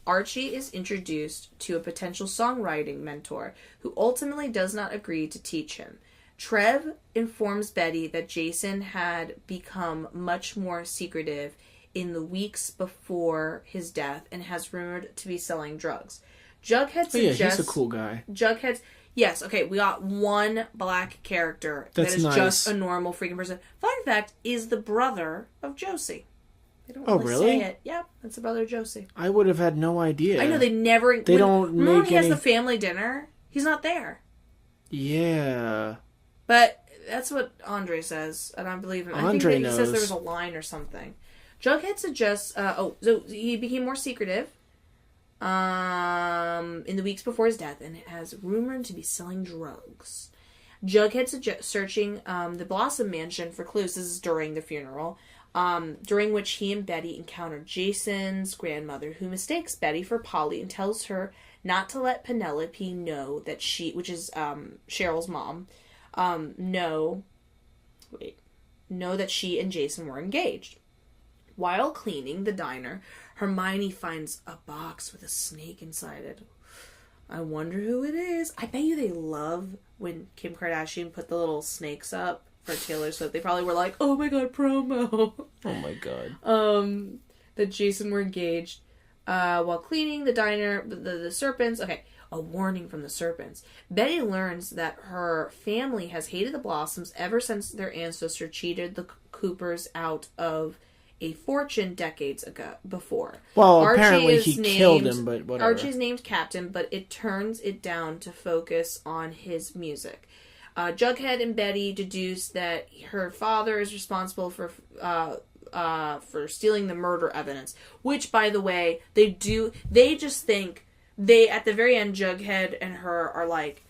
Archie is introduced to a potential songwriting mentor who ultimately does not agree to teach him. Trev informs Betty that Jason had become much more secretive in the weeks before his death and has rumored to be selling drugs. Jughead suggests... yeah, he's a cool guy. Jughead's... Yes, okay, we got one black character that is nice. Just a normal freaking person. Fun fact, is the brother of Josie. They don't really say it. Yeah, that's the brother of Josie. I would have had no idea. I know, they never... They don't remember when he has the family dinner? He's not there. Yeah. But that's what Andre says, and I believe him. Andre I think knows. He says there was a line or something. Jughead suggests... so he became more secretive in the weeks before his death and has rumored to be selling drugs. Jughead suggests searching the Blossom Mansion for clues. This is during the funeral, during which he and Betty encounter Jason's grandmother, who mistakes Betty for Polly and tells her not to let Penelope know that she, which is Cheryl's mom, know that she and Jason were engaged. While cleaning the diner, Hermione finds a box with a snake inside it. I wonder who it is. I bet you they love when Kim Kardashian put the little snakes up for Taylor Swift. They probably were like, oh my god, promo. Oh my god. That Jason were engaged. While cleaning the diner, the serpents... Okay, a warning from the serpents. Betty learns that her family has hated the Blossoms ever since their ancestor cheated the Coopers out of a fortune decades ago before. Well, apparently he killed him, but whatever. Archie's named captain, but it turns it down to focus on his music. Jughead and Betty deduce that her father is responsible for stealing the murder evidence, which, by the way, they just think, at the very end, Jughead and her are like,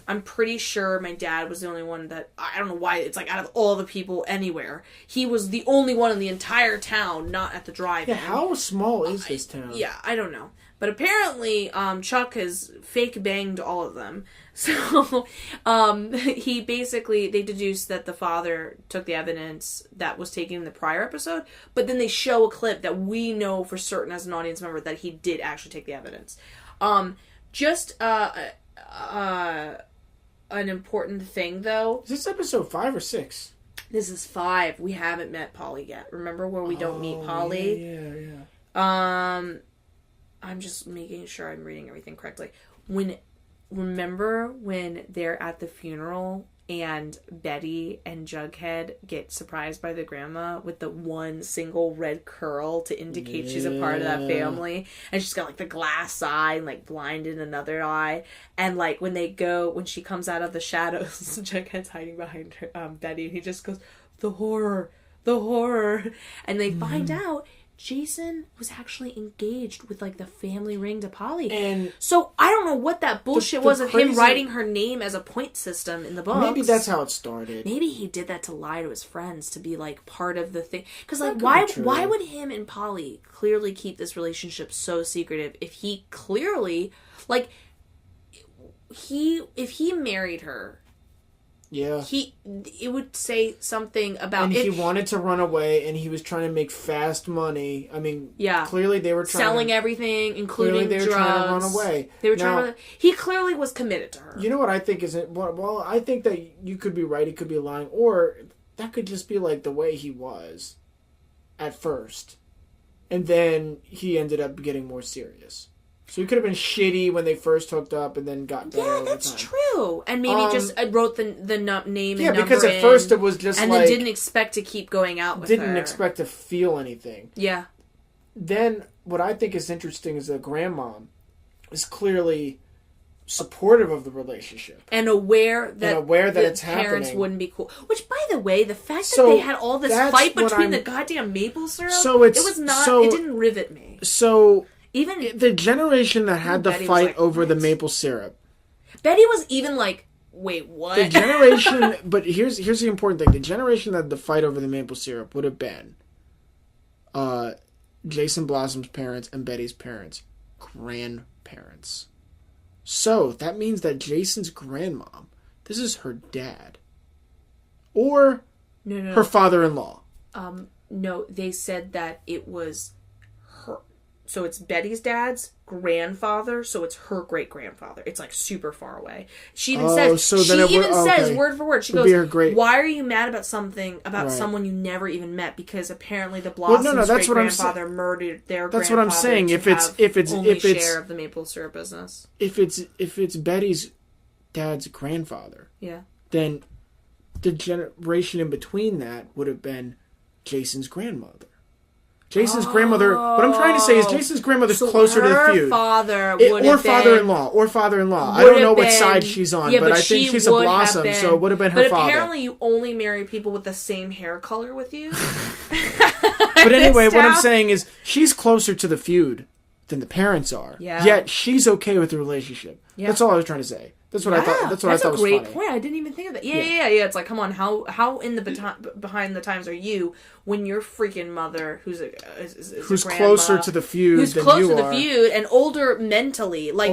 I'm pretty sure my dad was the only one that... I don't know why. It's like, out of all the people anywhere, he was the only one in the entire town not at the drive-in. Yeah, how small is this town? Yeah, I don't know. But apparently, Chuck has fake banged all of them. So, they deduce that the father took the evidence that was taken in the prior episode, but then they show a clip that we know for certain as an audience member that he did actually take the evidence. An important thing, though. Is this episode 5 or 6? This is 5. We haven't met Polly yet. Remember where we don't meet Polly? Yeah. I'm just making sure I'm reading everything correctly. Remember when they're at the funeral and Betty and Jughead get surprised by the grandma with the one single red curl to indicate she's a part of that family, and she's got like the glass eye and like blind in another eye, and like when she comes out of the shadows, Jughead's hiding behind her, Betty, and he just goes, the horror, and they find out Jason was actually engaged with, like, the family ring to Polly. And so, I don't know what that bullshit was of him writing her name as a point system in the books. Maybe that's how it started. Maybe he did that to lie to his friends, to be, like, part of the thing. Because, like, why would him and Polly clearly keep this relationship so secretive if he clearly, like, if he married her... Yeah. It would say something about... And he wanted to run away, and he was trying to make fast money. I mean, clearly they were trying selling everything, including drugs. Clearly they were trying to run away. They were trying to... He clearly was committed to her. You know what I think is... Well, I think that you could be right, he could be lying, or that could just be like the way he was at first. And then he ended up getting more serious. So he could have been shitty when they first hooked up and then got better over that's time. True. And maybe just wrote the name and number Yeah, because at first it was just and then didn't expect to keep going out with her. Didn't expect to feel anything. Yeah. Then, what I think is interesting is that grandmom is clearly supportive of the relationship. And aware that it's parents happening. wouldn't be cool. Which, by the way, the fact that they had all this fight between the goddamn maple syrup, it didn't rivet me. So... Even the generation that had the fight over the maple syrup. Betty was even like, wait, what? The generation, but here's the important thing. The generation that had the fight over the maple syrup would have been Jason Blossom's parents and Betty's parents. Grandparents. So, that means that Jason's grandmom, this is her dad. Or her father-in-law. No, they said that it was... so it's Betty's dad's grandfather, so it's her great-grandfather. It's, like, super far away. She even says, says, word for word, she goes, why are you mad about something, about someone you never even met? Because apparently the Blossoms' great-grandfather murdered their grandfather. That's what I'm saying. If it's share of the maple syrup business. If it's Betty's dad's grandfather, then the generation in between that would have been Jason's grandmother. Jason's grandmother. What I'm trying to say is Jason's grandmother's closer to the feud. Or father-in-law. I don't know what side she's on, but I think she's a Blossom, so it would have been her father. But apparently, you only marry people with the same hair color with you. But anyway, what I'm saying is she's closer to the feud than the parents are. Yeah. Yet she's okay with the relationship. Yeah. That's all I was trying to say. That's what I thought. That's what I thought was funny. That's a great point. I didn't even think of that. Yeah. It's like, come on, how in the behind the times are you when your freaking mother, who's closer to the feud, and older mentally, like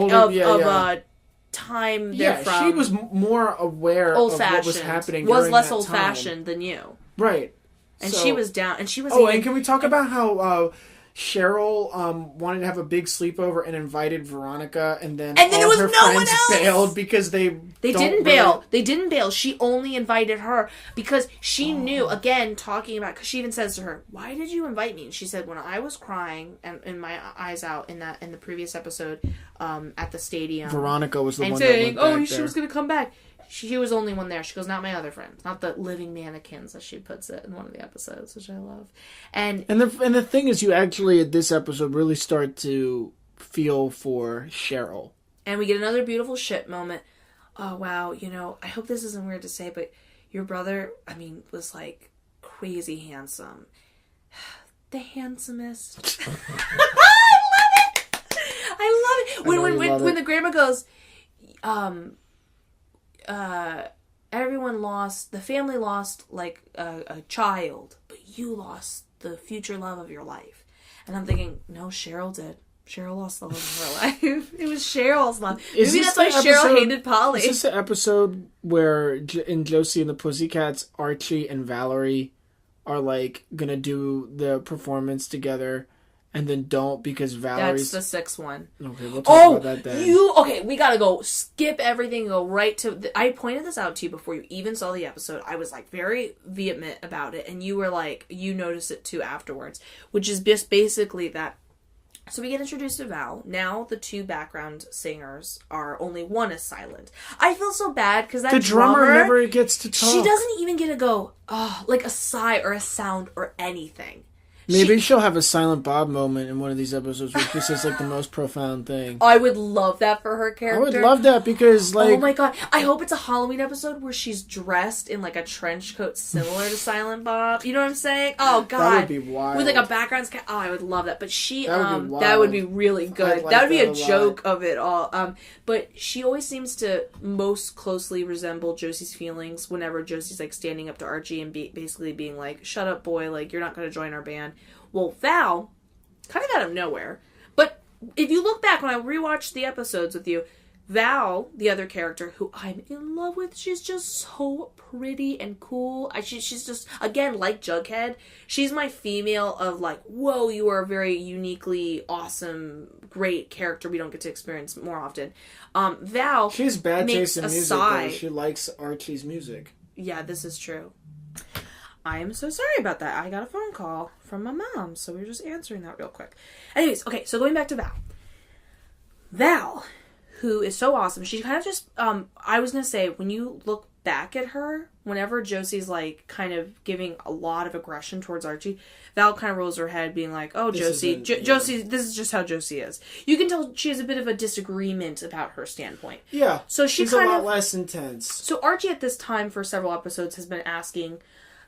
time they're from. She was more aware of what was happening. Was less old fashioned than you, right? And she was down, and she was. Oh, and can we talk about how? Cheryl wanted to have a big sleepover and invited Veronica, and then there was no one else. Bailed because they didn't bail. They didn't bail. She only invited her because she knew. Again, talking about, because she even says to her, "Why did you invite me?" And she said, "When I was crying and my eyes out in the previous episode at the stadium, Veronica was the one saying, that went back she was going to come back." She was the only one there. She goes, not my other friends. Not the living mannequins, as she puts it in one of the episodes, which I love. And the thing is, you actually, at this episode, really start to feel for Cheryl. And we get another beautiful shit moment. Oh, wow. I hope this isn't weird to say, but your brother, was, like, crazy handsome. The handsomest. I love it. When the grandma goes, the family lost like a child, but you lost the future love of your life. And I'm thinking, no, Cheryl did. Cheryl lost the love of her life. It was Cheryl's love. Maybe that's why Cheryl hated Polly. Is this the episode where in Josie and the Pussycats, Archie and Valerie are like gonna do the performance together? And then don't because Valerie's... That's the sixth one. Okay, we'll talk about that then. Okay, we gotta go skip everything and go right to... I pointed this out to you before you even saw the episode. I was, like, very vehement about it. And you were like, you noticed it too afterwards. Which is just basically that... So we get introduced to Val. Now the two background singers are... Only one is silent. I feel so bad because that the drummer never gets to talk. She doesn't even get to go, like a sigh or a sound or anything. Maybe she'll have a Silent Bob moment in one of these episodes where she says, like, the most profound thing. I would love that for her character. I would love that because, like... Oh, my God. I hope it's a Halloween episode where she's dressed in, like, a trench coat similar to Silent Bob. You know what I'm saying? Oh, God. That would be wild. With, like, a background... Oh, I would love that. But she... That would be really good. That would be a joke of it all. But she always seems to most closely resemble Josie's feelings whenever Josie's, like, standing up to Archie and basically being like, shut up, boy. Like, you're not going to join our band. Well, Val, kind of out of nowhere, but if you look back when I rewatched the episodes with you, Val, the other character who I'm in love with, she's just so pretty and cool. She's just, again, like Jughead, she's my female of like, whoa, you are a very uniquely awesome, great character we don't get to experience more often. Val, she has bad taste in music, though. She likes Archie's music. Yeah, this is true. I am so sorry about that. I got a phone call from my mom, so we were just answering that real quick. Anyways, okay, so going back to Val. Val, who is so awesome, she kind of just, I was going to say, when you look back at her, whenever Josie's, like, kind of giving a lot of aggression towards Archie, Val kind of rolls her head, being like, oh, Josie, Josie, this is just how Josie is. You can tell she has a bit of a disagreement about her standpoint. Yeah, so she's a lot less intense. So Archie, at this time, for several episodes, has been asking...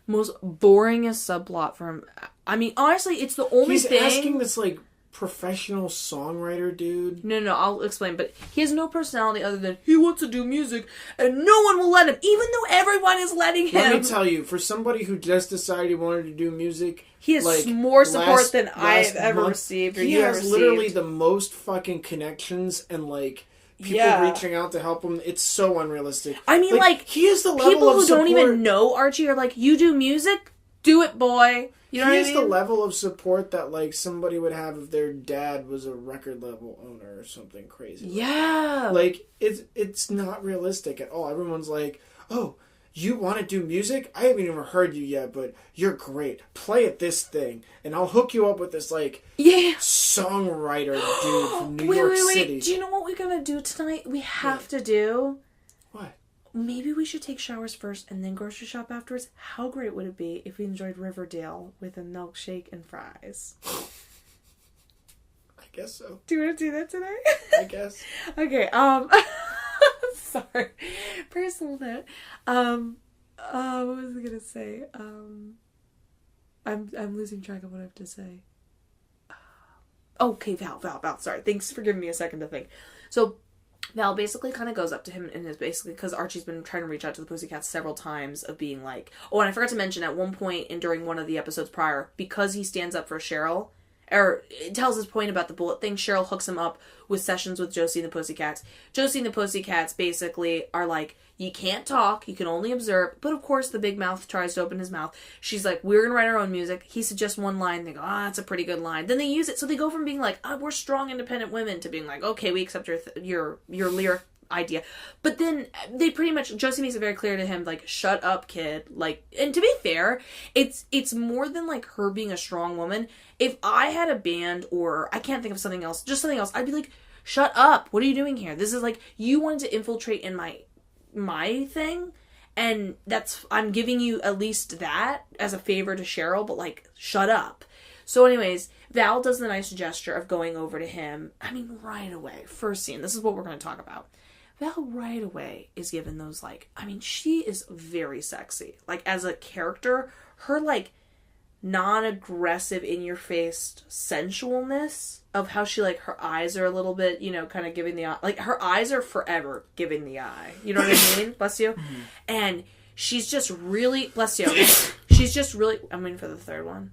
most boringest subplot from... I mean, honestly, it's the only thing... He's asking this, like, professional songwriter dude. No, I'll explain. But he has no personality other than he wants to do music, and no one will let him, even though everyone is letting him. Let me tell you, for somebody who just decided he wanted to do music... He has like, more support than I've ever received, or you ever received. He has literally the most fucking connections and, like... People reaching out to help him. It's so unrealistic. I mean, like he is the level people of who support. Don't even know Archie are like, you do music? Do it, boy. You know what I mean? He has the level of support that, like, somebody would have if their dad was a record label owner or something crazy. Yeah. Like, it's not realistic at all. Everyone's like, oh, you want to do music? I haven't even heard you yet, but you're great. Play at this thing, and I'll hook you up with this, like, songwriter dude from New York City. Do you know what we're going to do tonight? We have to do... What? Maybe we should take showers first and then grocery shop afterwards. How great would it be if we enjoyed Riverdale with a milkshake and fries? I guess so. Do you want to do that tonight? I guess. Okay, sorry. Personal note. What was I gonna say? I'm losing track of what I have to say. Okay, Val. Sorry. Thanks for giving me a second to think. So, Val basically kind of goes up to him and is basically, because Archie's been trying to reach out to the Pussycats several times of being like, oh, and I forgot to mention at one point and during one of the episodes prior, because he stands up for Cheryl, or it tells his point about the bullet thing, Cheryl hooks him up with sessions with Josie and the Pussycats. Josie and the Pussycats basically are like, you can't talk, you can only observe, but of course the big mouth tries to open his mouth. She's like, we're gonna write our own music. He suggests one line, they go, that's a pretty good line. Then they use it, so they go from being like, we're strong, independent women, to being like, okay, we accept your lyric idea. But then they pretty much, Josie makes it very clear to him, like, shut up, kid. Like, and to be fair, it's more than like her being a strong woman. If I had a band, or I can't think of something else, just something else, I'd be like, shut up, what are you doing here? This is like, you wanted to infiltrate in my thing, and I'm giving you at least that as a favor to Cheryl, but like, shut up. So anyways, Val does the nice gesture of going over to him. I mean, right away, first scene, this is what we're going to talk about. Val right away is given those, like, I mean, she is very sexy. Like, as a character, her, like, non-aggressive, in-your-face sensualness of how she, like, her eyes are a little bit, you know, kind of giving the eye. Like, her eyes are forever giving the eye. You know what I mean? Bless you. Mm-hmm. And she's just really, bless you. She's just really, I'm waiting for the third one.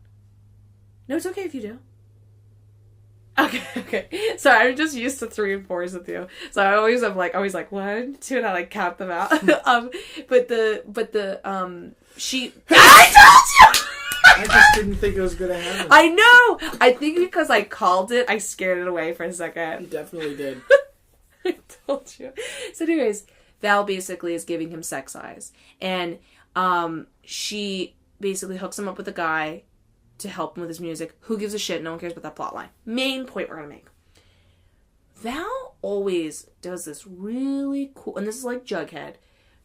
No, it's okay if you do. Okay. Sorry, I'm just used to 3 and 4s with you. So I always am like, 1, 2, and I like count them out. She, I told you! I just didn't think it was going to happen. I know! I think because I called it, I scared it away for a second. You definitely did. I told you. So anyways, Val basically is giving him sex eyes. And she basically hooks him up with a guy to help him with his music. Who gives a shit? No one cares about that plot line. Main point we're going to make. Val always does this really cool, and this is like Jughead,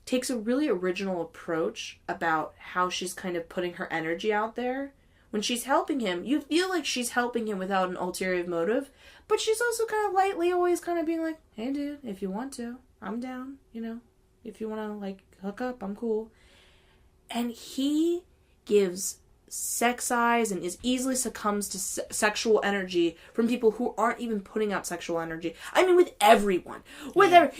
takes a really original approach about how she's kind of putting her energy out there. When she's helping him, you feel like she's helping him without an ulterior motive, but she's also kind of lightly always kind of being like, hey dude, if you want to, I'm down, you know, if you want to like hook up, I'm cool. And he gives sex eyes and is easily succumbs to sexual energy from people who aren't even putting out sexual energy. I mean, with everyone. Even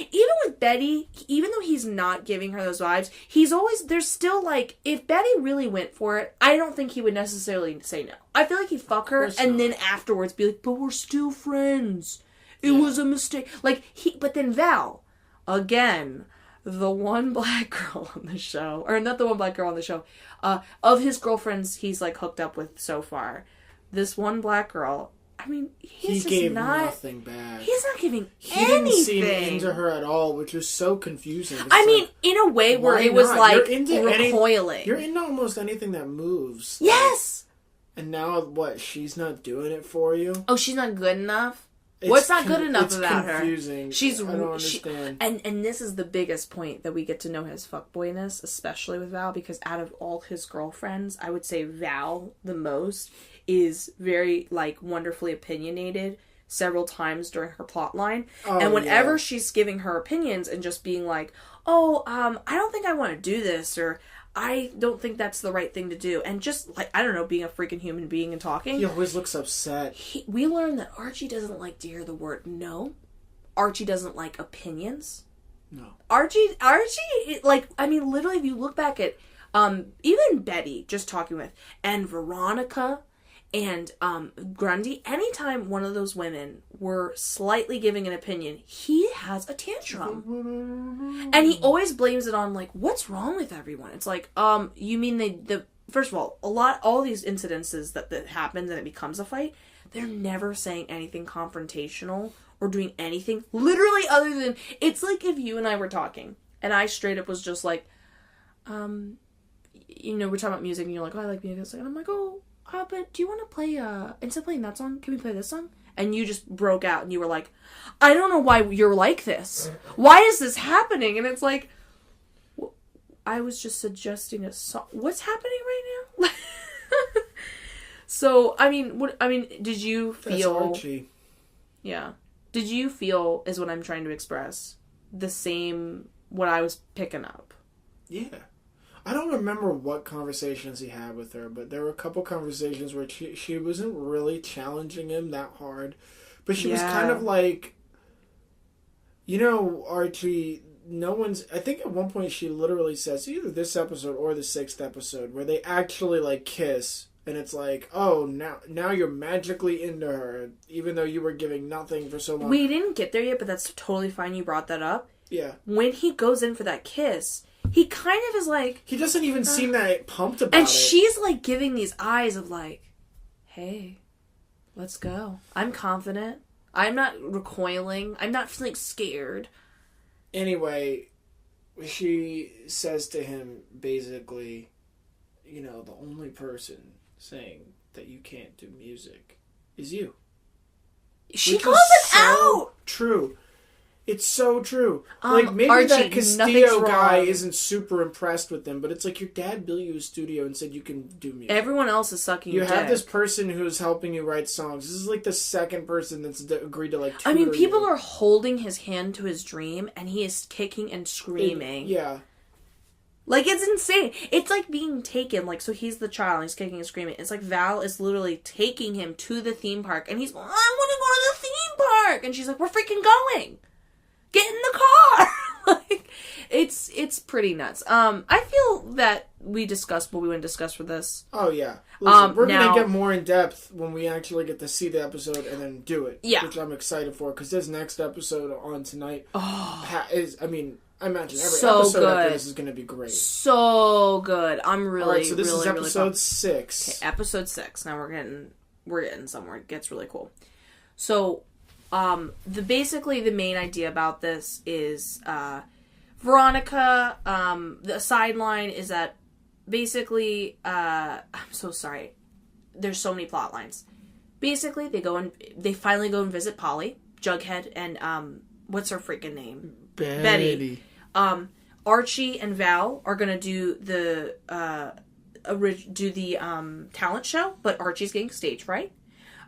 with Betty, even though he's not giving her those vibes, he's always, there's still like, if Betty really went for it, I don't think he would necessarily say no. I feel like he'd fuck her and then afterwards be like, but we're still friends. It was a mistake. Like, but then Val, again, the one black girl on the show, or not the one black girl on the show, of his girlfriends he's like hooked up with so far, this one black girl, I mean, he gave nothing back. He's not giving he anything. He didn't seem into her at all, which was so confusing. I mean, in a way where it was like recoiling. You're into almost anything that moves. Yes! And now what? She's not doing it for you? Oh, she's not good enough? What's not good enough about confusing. her? She's I don't understand. And this is the biggest point that we get to know his fuckboyness, especially with Val, because out of all his girlfriends, I would say Val the most is very like wonderfully opinionated several times during her plot line. And whenever she's giving her opinions and just being like, I don't think I want to do this, or I don't think that's the right thing to do. And just, like, I don't know, being a freaking human being and talking. He always looks upset. We learned that Archie doesn't like to hear the word no. Archie doesn't like opinions. No. Archie, like, I mean, literally, if you look back at, even Betty, just talking with, and Veronica, and Grundy, anytime one of those women were slightly giving an opinion, he has a tantrum. And he always blames it on, like, what's wrong with everyone? It's like, you mean the first of all, all these incidences that happens and it becomes a fight, they're never saying anything confrontational or doing anything literally other than, it's like if you and I were talking and I straight up was just like, you know, we're talking about music and you're like, oh, I like music. And I'm like, oh, but do you want to play, instead of playing that song, can we play this song? And you just broke out and you were like, I don't know why you're like this. Why is this happening? And it's like, well, I was just suggesting a song. What's happening right now? So, did you feel... That's Archie. Yeah. Did you feel, is what I'm trying to express, the same, what I was picking up? Yeah. I don't remember what conversations he had with her, but there were a couple conversations where she wasn't really challenging him that hard. But she was kind of like, you know, Archie, I think at one point she literally says, either this episode or the 6th episode, where they actually, like, kiss. And it's like, oh, now you're magically into her, even though you were giving nothing for so long. We didn't get there yet, but that's totally fine you brought that up. Yeah. When he goes in for that kiss, he kind of is like... He doesn't even seem that pumped about it. And she's like giving these eyes of like, hey, let's go. I'm confident. I'm not recoiling. I'm not feeling scared. Anyway, she says to him, basically, you know, the only person saying that you can't do music is you. She calls it out! True. It's so true. Like, maybe Archie, that Castillo guy isn't super impressed with them, but it's like your dad built you a studio and said you can do music. Everyone else is sucking your dick. You have this person who's helping you write songs. This is like the second person that's agreed to, like, tutor people you. are holding his hand to his dream, and he is kicking and screaming. Yeah. Like, it's insane. It's like being taken. Like, so he's the child, and he's kicking and screaming. It's like Val is literally taking him to the theme park, and he's going, I want to go to the theme park! And she's like, we're freaking going! Get in the car! Like, it's pretty nuts. I feel that we discussed what we want to discuss for this. Oh, yeah. Listen, we're going to get more in depth when we actually get to see the episode and then do it. Yeah. Which I'm excited for, because this next episode on tonight I imagine every so episode good. after this is going to be great. So good. I'm really, Alright, so this really, is episode really 6. Okay, episode 6. Now we're getting somewhere. It gets really cool. So, basically the main idea about this is, Veronica, the sideline is that basically, I'm so sorry. There's so many plot lines. Basically, they finally go and visit Polly, Jughead, and, what's her freaking name? Betty. Archie and Val are gonna do the talent show, but Archie's getting stage fright.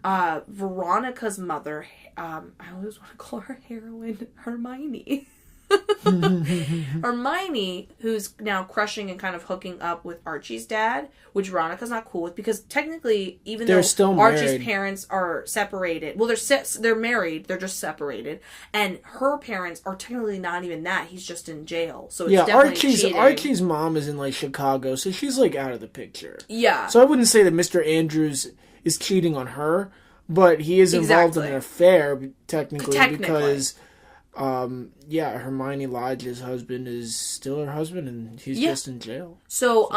Veronica's mother, I always want to call her heroine, Hermonie. Hermonie, who's now crushing and kind of hooking up with Archie's dad, which Veronica's not cool with, because technically, even though still Archie's married. parents are separated, well, they're married, they're just separated, and her parents are technically not even that. He's just in jail, so it's definitely cheating. Archie's mom is in, like, Chicago, so she's, like, out of the picture. Yeah. So I wouldn't say that Mr. Andrews is cheating on her, but he is involved in an affair, technically. Because Hermione Lodge's husband is still her husband, and he's just in jail. So,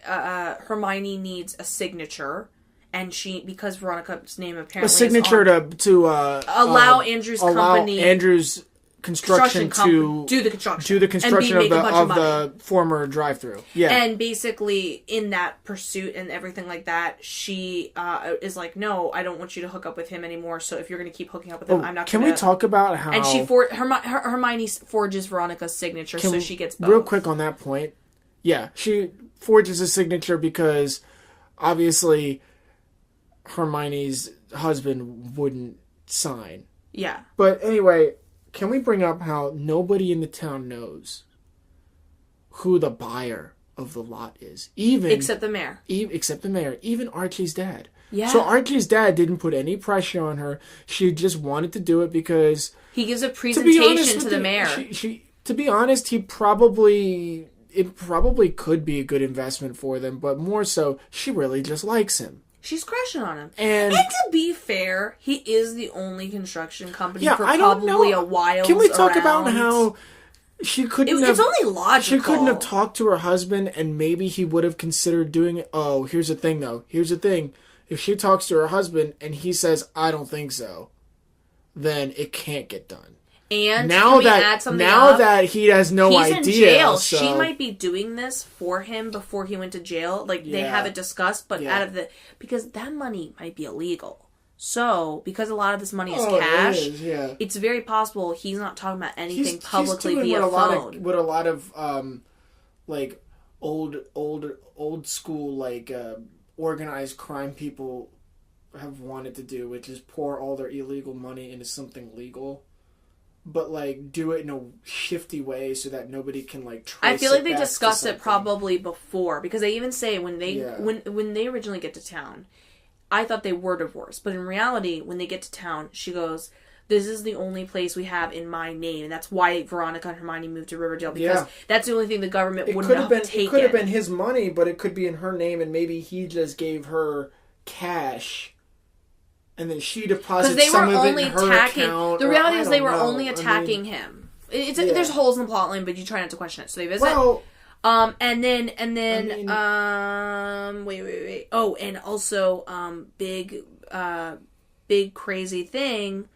Hermione needs a signature, and because Veronica's name apparently a signature to allow Andrew's company, Andrew's construction to do the construction of the former drive-thru. Yeah, and basically in that pursuit and everything like that, she is like, no, I don't want you to hook up with him anymore. So if you're going to keep hooking up with him, I'm not. Can we talk about how? And Hermione forges Veronica's signature, so she gets both. Real quick on that point. Yeah, she forges a signature because obviously Hermione's husband wouldn't sign. Yeah, but anyway. Can we bring up how nobody in the town knows who the buyer of the lot is? Except the mayor. Even Archie's dad. Yeah. So Archie's dad didn't put any pressure on her. She just wanted to do it because... He gives a presentation to the mayor. To be honest, it probably could be a good investment for them, but more so, she really just likes him. She's crushing on him. And to be fair, he is the only construction company for probably a while. Can we talk about how She couldn't It's only logical. She couldn't have talked to her husband, and maybe he would have considered doing it. Oh, here's the thing, though. Here's the thing. If she talks to her husband and he says, I don't think so, then it can't get done. And now that he has no idea. He's in jail. So... She might be doing this for him before he went to jail. Like, they haven't discussed, but because that money might be illegal. So, because a lot of this money is cash, it's very possible he's not talking about anything publicly via phone. What a lot of, like, old school, like, organized crime people have wanted to do, which is pour all their illegal money into something legal. But, like, do it in a shifty way so that nobody can, like, trace it. I feel like they discussed it probably before, because they even say when they originally get to town, I thought they were divorced, but in reality, when they get to town, she goes, this is the only place we have in my name, and that's why Veronica and Hermonie moved to Riverdale, because that's the only thing the government wouldn't have taken. It could have been his money, but it could be in her name, and maybe he just gave her cash, and then she deposited some of it in her account. The reality is they were only attacking him. There's holes in the plot line, but you try not to question it. So they visit. Well, and then, wait. Oh, and also, big crazy thing,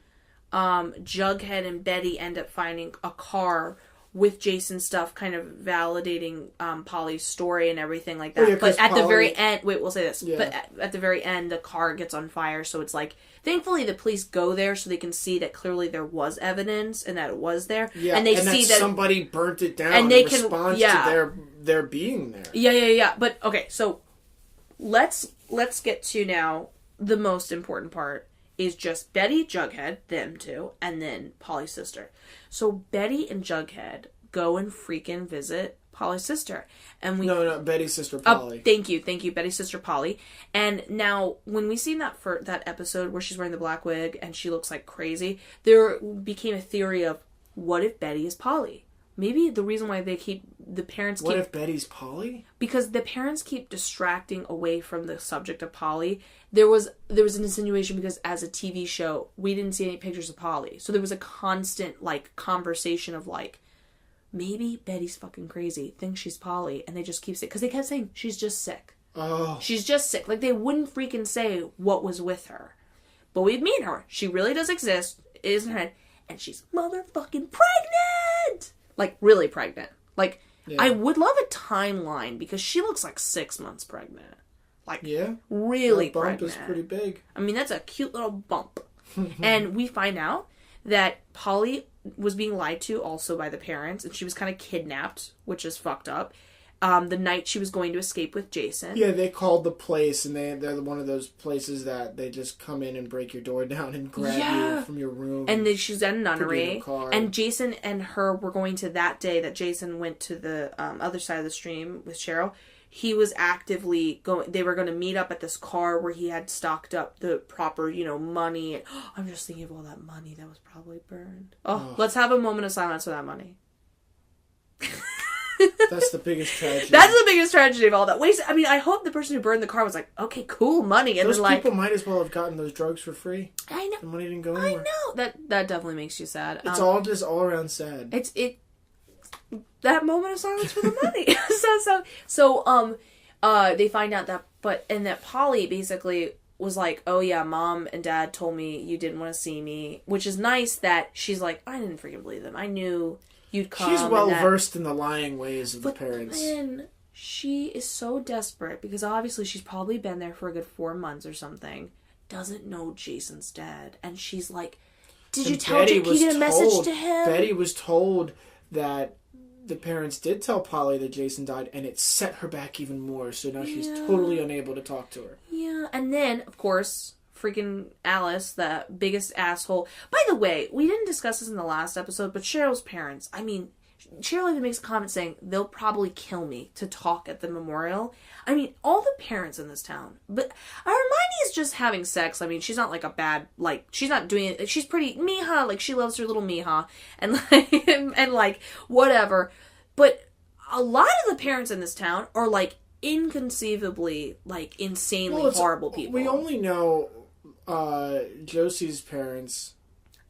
Jughead and Betty end up finding a car with Jason's stuff, kind of validating, Polly's story and everything like that. But at the very end, we'll say this, but at the very end, the car gets on fire, so it's like, thankfully the police go there so they can see that clearly there was evidence and that it was there. Yeah, and they see that somebody burnt it down and they can respond to their being there. Yeah. But okay, so let's get to now the most important part is just Betty, Jughead, them two, and then Polly's sister. So Betty and Jughead go and freaking visit Polly's sister. And No, Betty's sister Polly. Thank you, Betty's sister Polly. And now, when we seen that episode where she's wearing the black wig and she looks like crazy, there became a theory of, what if Betty is Polly? Maybe the reason why the parents keep... What if Betty's Polly? Because the parents keep distracting away from the subject of Polly. There was an insinuation because as a TV show, we didn't see any pictures of Polly. So there was a constant, like, conversation of, like, maybe Betty's fucking crazy, thinks she's Polly, and they just keep saying... Because they kept saying, she's just sick. Oh. She's just sick. Like, they wouldn't freaking say what was with her. But we've met her. She really does exist, is in her head, and she's motherfucking pregnant! Like, really pregnant. Like, I would love a timeline, because she looks like 6 months pregnant. Like, really that bump pregnant. Is pretty big. I mean, that's a cute little bump. And we find out that Polly was being lied to also by the parents, and she was kind of kidnapped, which is fucked up. The night she was going to escape with Jason. Yeah, they called the place, and they're one of those places that they just come in and break your door down and grab you from your room. And then she's at a nunnery. And Jason and her were going to, that day that Jason went to the other side of the stream with Cheryl, he was actively going, they were going to meet up at this car where he had stocked up the proper, money. I'm just thinking of all that money that was probably burned. Let's have a moment of silence for that money. That's the biggest tragedy. That's the biggest tragedy of all that. Wait, I mean, I hope the person who burned the car was like, okay, cool, money. And those people might as well have gotten those drugs for free. I know. The money didn't go anywhere. I know. That definitely makes you sad. It's all just all around sad. That moment of silence for the money. So they find out that Polly basically was like, oh yeah, mom and dad told me you didn't want to see me, which is nice that she's like, I didn't freaking believe them. I knew you'd come. She's well versed in the lying ways of the parents. Then she is so desperate because obviously she's probably been there for a good 4 months or something. Doesn't know Jason's dead, and she's like, "Did you tell Jake you get a message to him?" Betty was told that the parents did tell Polly that Jason died, and it set her back even more. So now she's totally unable to talk to her. Yeah, and then of course, freaking Alice, the biggest asshole. By the way, we didn't discuss this in the last episode, but Cheryl's parents. I mean, Cheryl even makes a comment saying they'll probably kill me to talk at the memorial. I mean, all the parents in this town. But Hermione is just having sex. I mean, she's not like a bad, like, she's not doing it. She's pretty Miha, like, she loves her little Miha. And like, whatever. But a lot of the parents in this town are, like, inconceivably, like, insanely horrible people. We only know Josie's parents.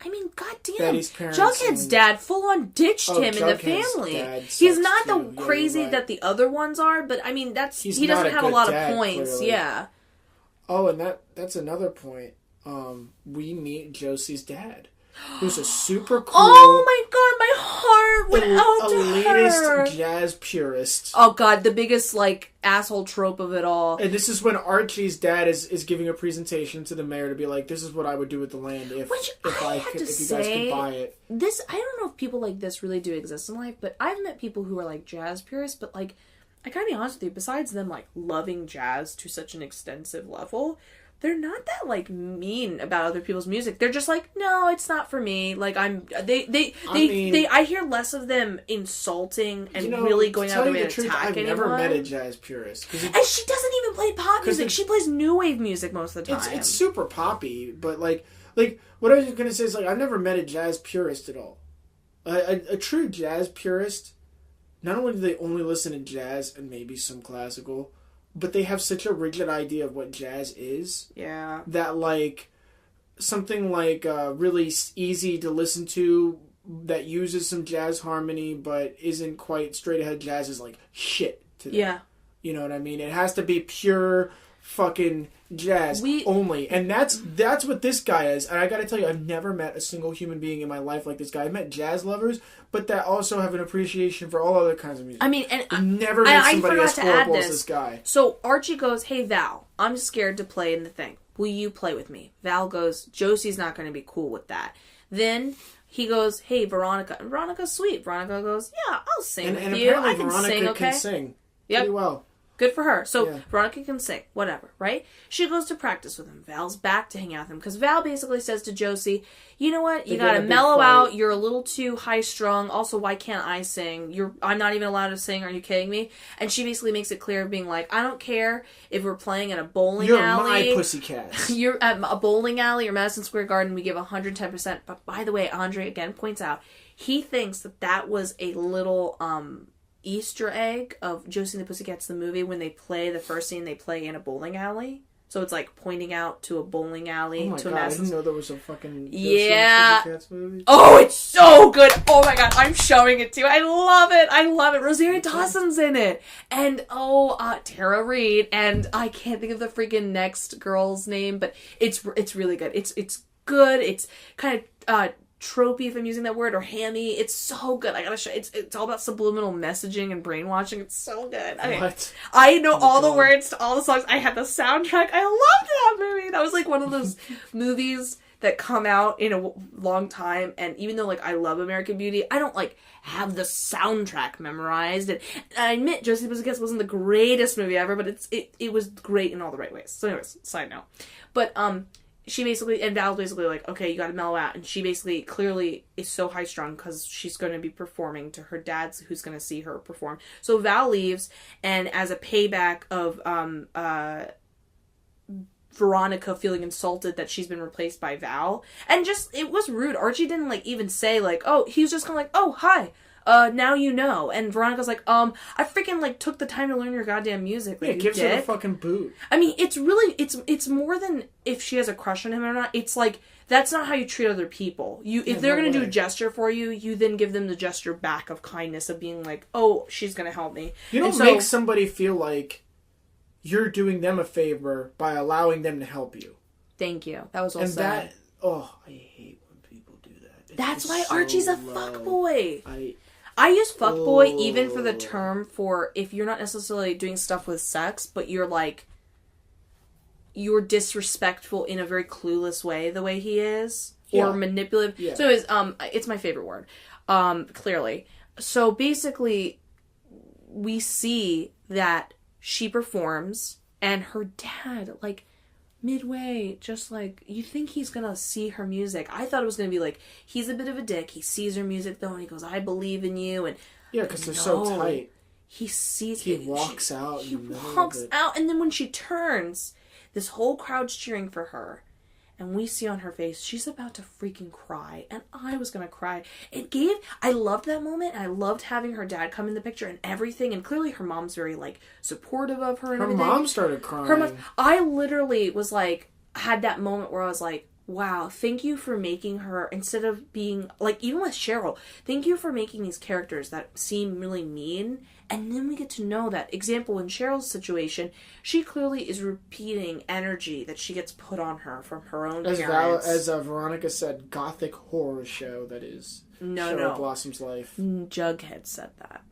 I mean, goddamn, Betty's parents Jughead's and... dad full-on ditched him in the Jughead's family. dad He's not sucks, the too. crazy right. that the other ones are, but I mean, He's he doesn't have a lot of points. Clearly. Yeah. Oh, and that's another point. We meet Josie's dad, who's a super cool... Oh my god, my heart went out to her! elitist jazz purist. Oh god, the biggest, like, asshole trope of it all. And this is when Archie's dad is giving a presentation to the mayor to be like, this is what I would do with the land if you guys could buy it. I don't know if people like this really do exist in life, but I've met people who are, like, jazz purists, but, like, I gotta be honest with you, besides them, like, loving jazz to such an extensive level, they're not that, like, mean about other people's music. They're just like, no, it's not for me. Like, I hear less of them insulting and really going out of their way to attack anyone. I've never met a jazz purist. And she doesn't even play pop music. She plays new wave music most of the time. It's super poppy, but, like, what I was going to say is, like, I've never met a jazz purist at all. A true jazz purist, not only do they only listen to jazz and maybe some classical, but they have such a rigid idea of what jazz is. Yeah. That, like, something like really easy to listen to that uses some jazz harmony but isn't quite straight ahead jazz is, like, shit to them. Yeah. You know what I mean? It has to be pure fucking jazz only. And that's what this guy is. And I gotta tell you, I've never met a single human being in my life like this guy. I've met jazz lovers, but that also have an appreciation for all other kinds of music. I mean, and I've never met somebody as horrible as this guy. So Archie goes, hey Val, I'm scared to play in the thing. Will you play with me? Val goes, Josie's not going to be cool with that. Then he goes, hey Veronica. And Veronica's sweet. Veronica goes, yeah, I'll sing with you. I can Veronica sing, okay? can sing pretty well. Good for her. So, Veronica can sing. Whatever, right? She goes to practice with him. Val's back to hang out with him. Because Val basically says to Josie, you know what? You gotta mellow out. You're a little too high-strung. Also, why can't I sing? I'm not even allowed to sing. Are you kidding me? And she basically makes it clear, being like, I don't care if we're playing at a bowling alley. You're my Pussycats. You're at a bowling alley or Madison Square Garden. We give 110%. But by the way, Andre again points out, he thinks that was a little, Easter egg of Josie and the Pussycats, the movie, when they play the first scene, they play in a bowling alley. So it's like pointing out to a bowling alley. Oh my god, I didn't know there was a fucking Josie and the Pussycats movie. Oh, it's so good. Oh my god, I'm showing it to you. I love it. I love it. Rosario Dawson's in it. And Tara Reid. And I can't think of the freaking next girl's name, but it's really good. It's good. It's kind of tropey, if I'm using that word, or hammy. It's so good. I gotta show. It's all about subliminal messaging and brainwashing. It's so good. Okay. What? I know all the words to all the songs. I had the soundtrack. I loved that movie. That was like one of those movies that come out in a long time. And even though like I love American Beauty, I don't like have the soundtrack memorized. And I admit, Josie and the Pussycats wasn't the greatest movie ever, but it was great in all the right ways. So, anyways, side note. But she basically, and Val's basically like, okay, you gotta mellow out. And she basically clearly is so high strung because she's going to be performing to her dad's, who's going to see her perform. So Val leaves, and as a payback of Veronica feeling insulted that she's been replaced by Val, and just, it was rude. Archie didn't like even say like, oh, he was just kind of like, oh, hi. Now you know. And Veronica's like, I freaking, like, took the time to learn your goddamn music. Like, yeah, gives her the fucking boot. I mean, it's really, it's more than if she has a crush on him or not. It's like, that's not how you treat other people. If they're gonna do a gesture for you, you then give them the gesture back of kindness, of being like, oh, she's gonna help me. You don't make somebody feel like you're doing them a favor by allowing them to help you. Thank you. That was all and said. I hate when people do that. That's why Archie's a fuckboy. I use fuckboy even for the term for if you're not necessarily doing stuff with sex, but you're like, you're disrespectful in a very clueless way, the way he is, or manipulative. Yeah. So it's my favorite word, clearly. So basically, we see that she performs, and her dad, like, midway, just like, you think he's gonna see her music. I thought it was gonna be like, he's a bit of a dick. He sees her music though, and he goes, I believe in you. And yeah, because they're so tight. He sees. He walks out. He walks out, and then when she turns, this whole crowd's cheering for her, and we see on her face she's about to freaking cry, and I was gonna cry. I loved that moment, and I loved having her dad come in the picture and everything, and clearly her mom's very, like, supportive of her and everything. Her mom started crying. I literally was like, had that moment where I was like, wow, thank you for making her, instead of being, like, even with Cheryl, thank you for making these characters that seem really mean, and then we get to know that. Example, in Cheryl's situation, she clearly is repeating energy that she gets put on her from her own parents. As Veronica said, gothic horror show that is Cheryl Blossom's life. Jughead said that.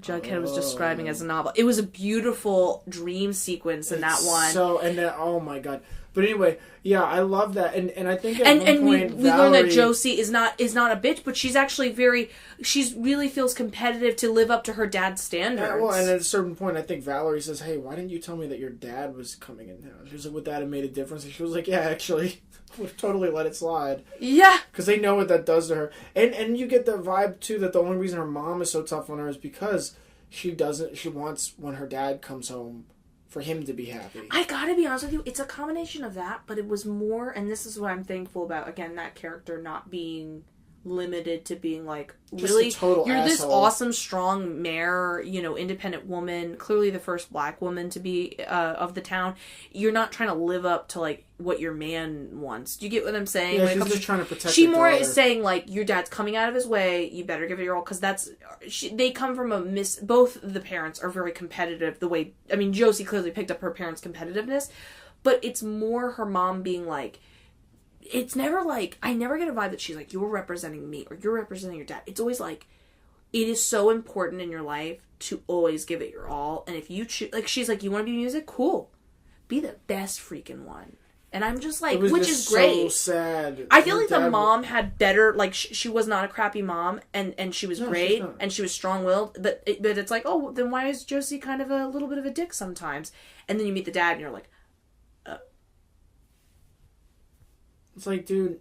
Jughead was describing as a novel. It was a beautiful dream sequence in that one. Oh my god. But anyway, yeah, I love that, and I think at one point we learn that Josie is not a bitch, but she's actually she really feels competitive to live up to her dad's standards. Yeah, well, and at a certain point, I think Valerie says, "Hey, why didn't you tell me that your dad was coming in town?" She was like, "Would that have made a difference?" And she was like, "Yeah, actually, would have totally let it slide." Yeah, because they know what that does to her, and you get the vibe too that the only reason her mom is so tough on her is because she wants when her dad comes home for him to be happy. I gotta be honest with you, it's a combination of that, but it was more, and this is what I'm thankful about, again, that character not being limited to being like, just really, you're this awesome, strong mayor, independent woman, clearly the first black woman to be of the town. You're not trying to live up to like what your man wants. Do you get what I'm saying? Yeah, she's just trying to protect. She more is saying like, your dad's coming out of his way. You better give it your all, because they come from both the parents are very competitive. Josie clearly picked up her parents' competitiveness, but it's more her mom being like. It's never like, I never get a vibe that she's like, you're representing me or you're representing your dad. It's always like, it is so important in your life to always give it your all. And if you choose, like, she's like, you want to be music? Cool. Be the best freaking one. And I'm just like, which is great. So sad. I feel like the mom had better, like, she was not a crappy mom and she was great and she was strong-willed. But it's like, oh, then why is Josie kind of a little bit of a dick sometimes? And then you meet the dad and you're like, it's like, dude,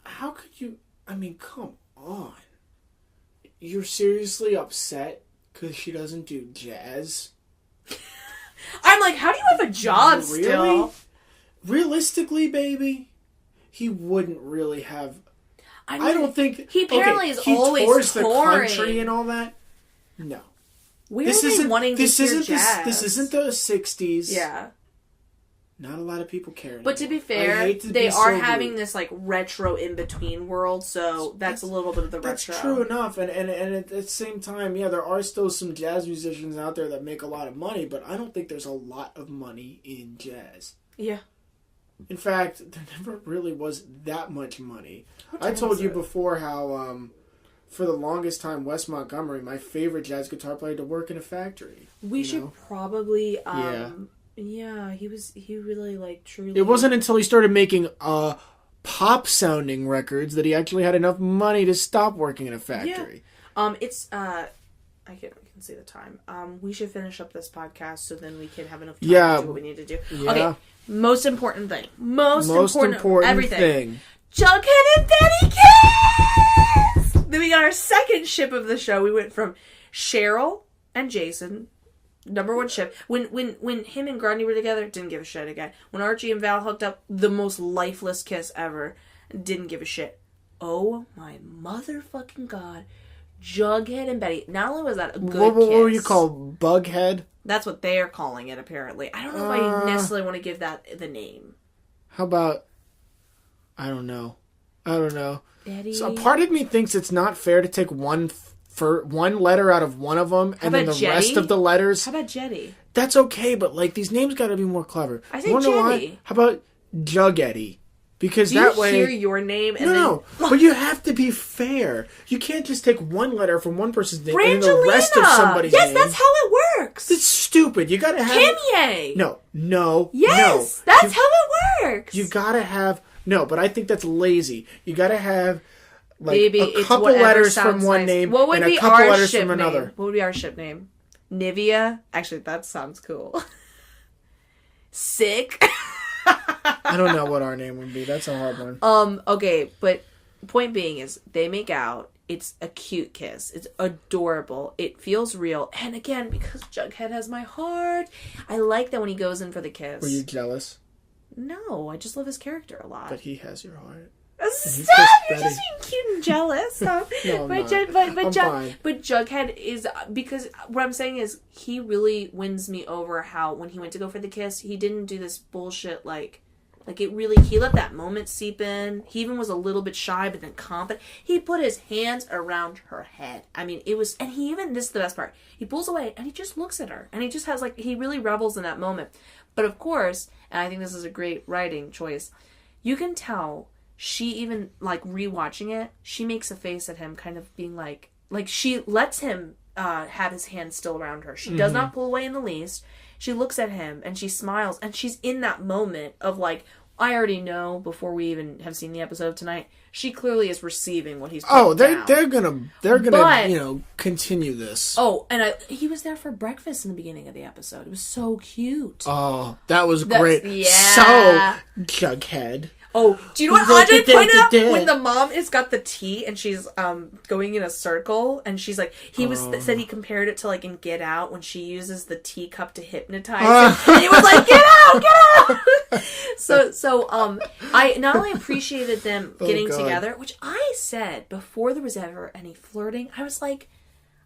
how could you, come on. You're seriously upset because she doesn't do jazz? I'm like, how do you have a job still? Realistically, baby, he wouldn't really have, I don't think, he apparently is always tours touring. the country and all that. No. This isn't jazz. This isn't the 60s. Yeah. Not a lot of people care anymore. But to be fair, they are having this like retro in-between world, so that's a little bit of the retro. That's true enough, and at the same time, yeah, there are still some jazz musicians out there that make a lot of money, but I don't think there's a lot of money in jazz. Yeah. In fact, there never really was that much money. I told you before how, for the longest time, Wes Montgomery, my favorite jazz guitar player, to work in a factory. We should probably, Yeah, he really, like, truly... It wasn't until he started making, pop-sounding records that he actually had enough money to stop working in a factory. Yeah. I can see the time. We should finish up this podcast so then we can have enough time to do what we need to do. Yeah. Okay, most important thing. Most important everything. Thing. Jughead and Betty Kiss! Then we got our second ship of the show. We went from Cheryl and Jason... Number one ship. When him and Grundy were together, didn't give a shit again. When Archie and Val hooked up, the most lifeless kiss ever. Didn't give a shit. Oh my motherfucking god. Jughead and Betty. Not only was that a good kiss. What would you call Bughead? That's what they're calling it, apparently. I don't know if I necessarily want to give that the name. How about... I don't know. Betty... So a part of me thinks it's not fair to take one letter out of one of them, and then the rest of the letters. How about Jetty? That's okay, but like these names got to be more clever. I think Jetty. How about Jughead? Because Do that you way, hear your name and no, then... but you have to be fair. You can't just take one letter from one person's name Brangelina. and then the rest of somebody's name. Yes, that's how it works. It's stupid. You gotta have Kimye. No. Yes, that's how it works. You gotta have but I think that's lazy. You gotta have. Like Maybe a couple letters from one name and a couple letters from another. What would be our ship name? Nivea? Actually, that sounds cool. Sick. I don't know what our name would be. That's a hard one. Okay, but point being is they make out. It's a cute kiss. It's adorable. It feels real. And again, because Jughead has my heart, I like that when he goes in for the kiss. Were you jealous? No, I just love his character a lot. But he has your heart. Stop! You're just being cute and jealous. No, but Jughead is, because what I'm saying is he really wins me over. How when he went to go for the kiss, he didn't do this bullshit like it really. He let that moment seep in. He even was a little bit shy, but then confident. He put his hands around her head. I mean, it was, and he even, this is the best part. He pulls away and he just looks at her, and he just has he really revels in that moment. But of course, and I think this is a great writing choice. You can tell. She even, rewatching it, she makes a face at him, kind of being like she lets him have his hand still around her. She does not pull away in the least. She looks at him, and she smiles, and she's in that moment of, I already know, before we even have seen the episode tonight, she clearly is receiving what he's putting down. They're gonna continue this. Oh, and he was there for breakfast in the beginning of the episode. It was so cute. Oh, that was great. Yeah. So, Jughead. Oh, do you know what Andre pointed out? When the mom has got the tea and she's going in a circle, and she's like, said he compared it to in Get Out when she uses the teacup to hypnotize him, and he was like, get out! So I not only appreciated them getting together, which I said before there was ever any flirting, I was like,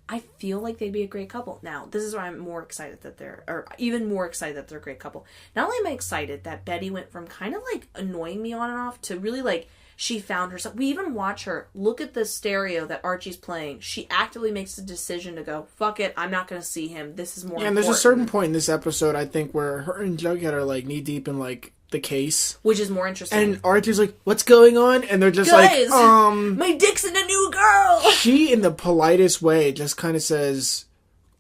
I feel like they'd be a great couple. Now, this is why I'm more excited even more excited that they're a great couple. Not only am I excited that Betty went from kind of annoying me on and off to really she found herself. We even watch her look at the stereo that Archie's playing. She actively makes the decision to go, fuck it, I'm not going to see him. This is more important. And there's a certain point in this episode, I think, where her and Jughead are knee deep in the case, which is more interesting. And Archie's like, what's going on? And they're just Guys, my dick's in a new girl. She, in the politest way, just kind of says,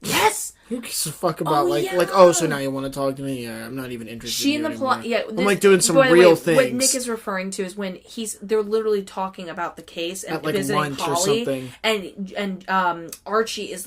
yes. Who gives a fuck about so now you want to talk to me? Yeah, I'm not even interested. She in the plot, yeah. I'm doing some real things. What Nick is referring to is when they're literally talking about the case and visiting lunch Polly, or something. And Archie is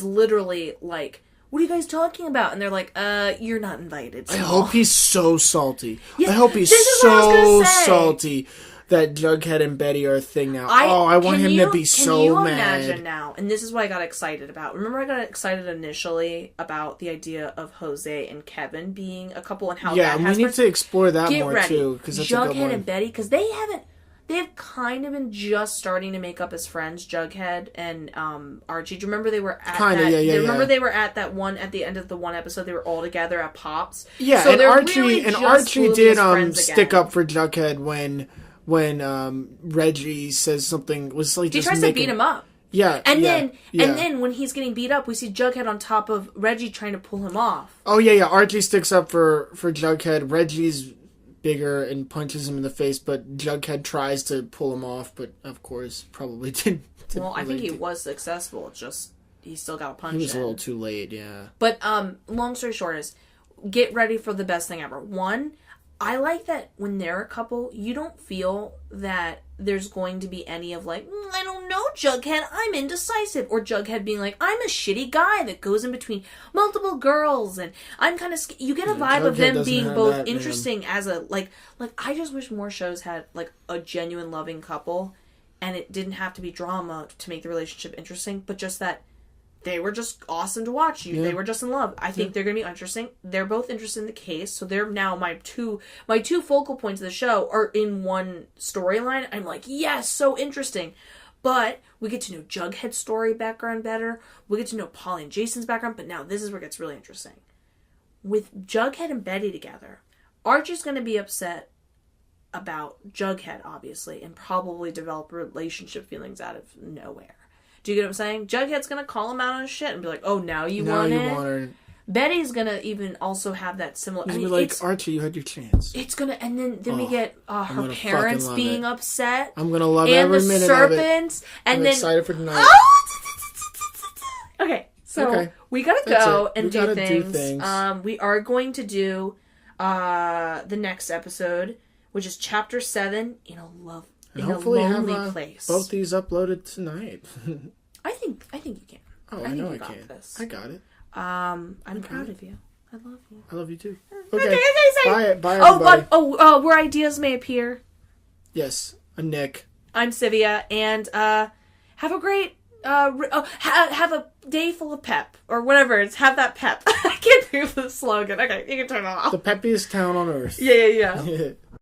literally what are you guys talking about? And they're like, you're not invited. So. I hope he's so salty. Yes, I hope he's so salty that Jughead and Betty are a thing now. I want him to be so mad. Can you imagine now? And this is what I got excited about. Remember I got excited initially about the idea of Jose and Kevin being a couple and how that has... Yeah, we need to explore that more ready. Too. Because that's a good one. Jughead and Betty, because they've kind of been just starting to make up as friends, Jughead and Archie. Do you remember they were at Remember they were at that one, at the end of the one episode, they were all together at Pops? Yeah, so and Archie did stick up for Jughead when Reggie says something, he tries to beat him up. Yeah. And then when he's getting beat up, we see Jughead on top of Reggie trying to pull him off. Oh yeah. Archie sticks up for Jughead. Reggie's bigger and punches him in the face, but Jughead tries to pull him off, but of course probably didn't. Well, I think he was successful. It's just he still got a punch. He was a little too late, yeah. But long story short is, get ready for the best thing ever. One, I like that when they're a couple, you don't feel that there's going to be any of I don't know, Jughead, I'm indecisive. Or Jughead being I'm a shitty guy that goes in between multiple girls and I'm kind of... You get a vibe Jughead of them being both interesting as a... I just wish more shows had a genuine loving couple, and it didn't have to be drama to make the relationship interesting, but just that they were just awesome to watch. They were just in love. I think they're going to be interesting. They're both interested in the case, so they're now my two focal points of the show are in one storyline. I'm yes, so interesting. But we get to know Jughead's story background better. We get to know Polly and Jason's background, but now this is where it gets really interesting. With Jughead and Betty together, Archie's going to be upset about Jughead, obviously, and probably develop relationship feelings out of nowhere. Do you get what I'm saying? Jughead's going to call him out on his shit and be like, oh, now you want her. Betty's going to even also have that similar... He's going to be Archie, you had your chance. It's going to... And then we get her parents being upset. I'm going to love every minute of it. And the serpents. And I'm excited for tonight. Okay, so we got to go and do things. We are going to do the next episode, which is Chapter 7, In a Lonely Place. Both these uploaded tonight. I think you can. Oh, I know I can. I got it. I'm proud of you. I love you. I love you too. Okay. Bye everybody. Where ideas may appear. Yes. I'm Nick. I'm Sivia, and have a great have a day full of pep or whatever. It's have that pep. I can't think of the slogan. Okay, you can turn it off. The peppiest town on earth. Yeah.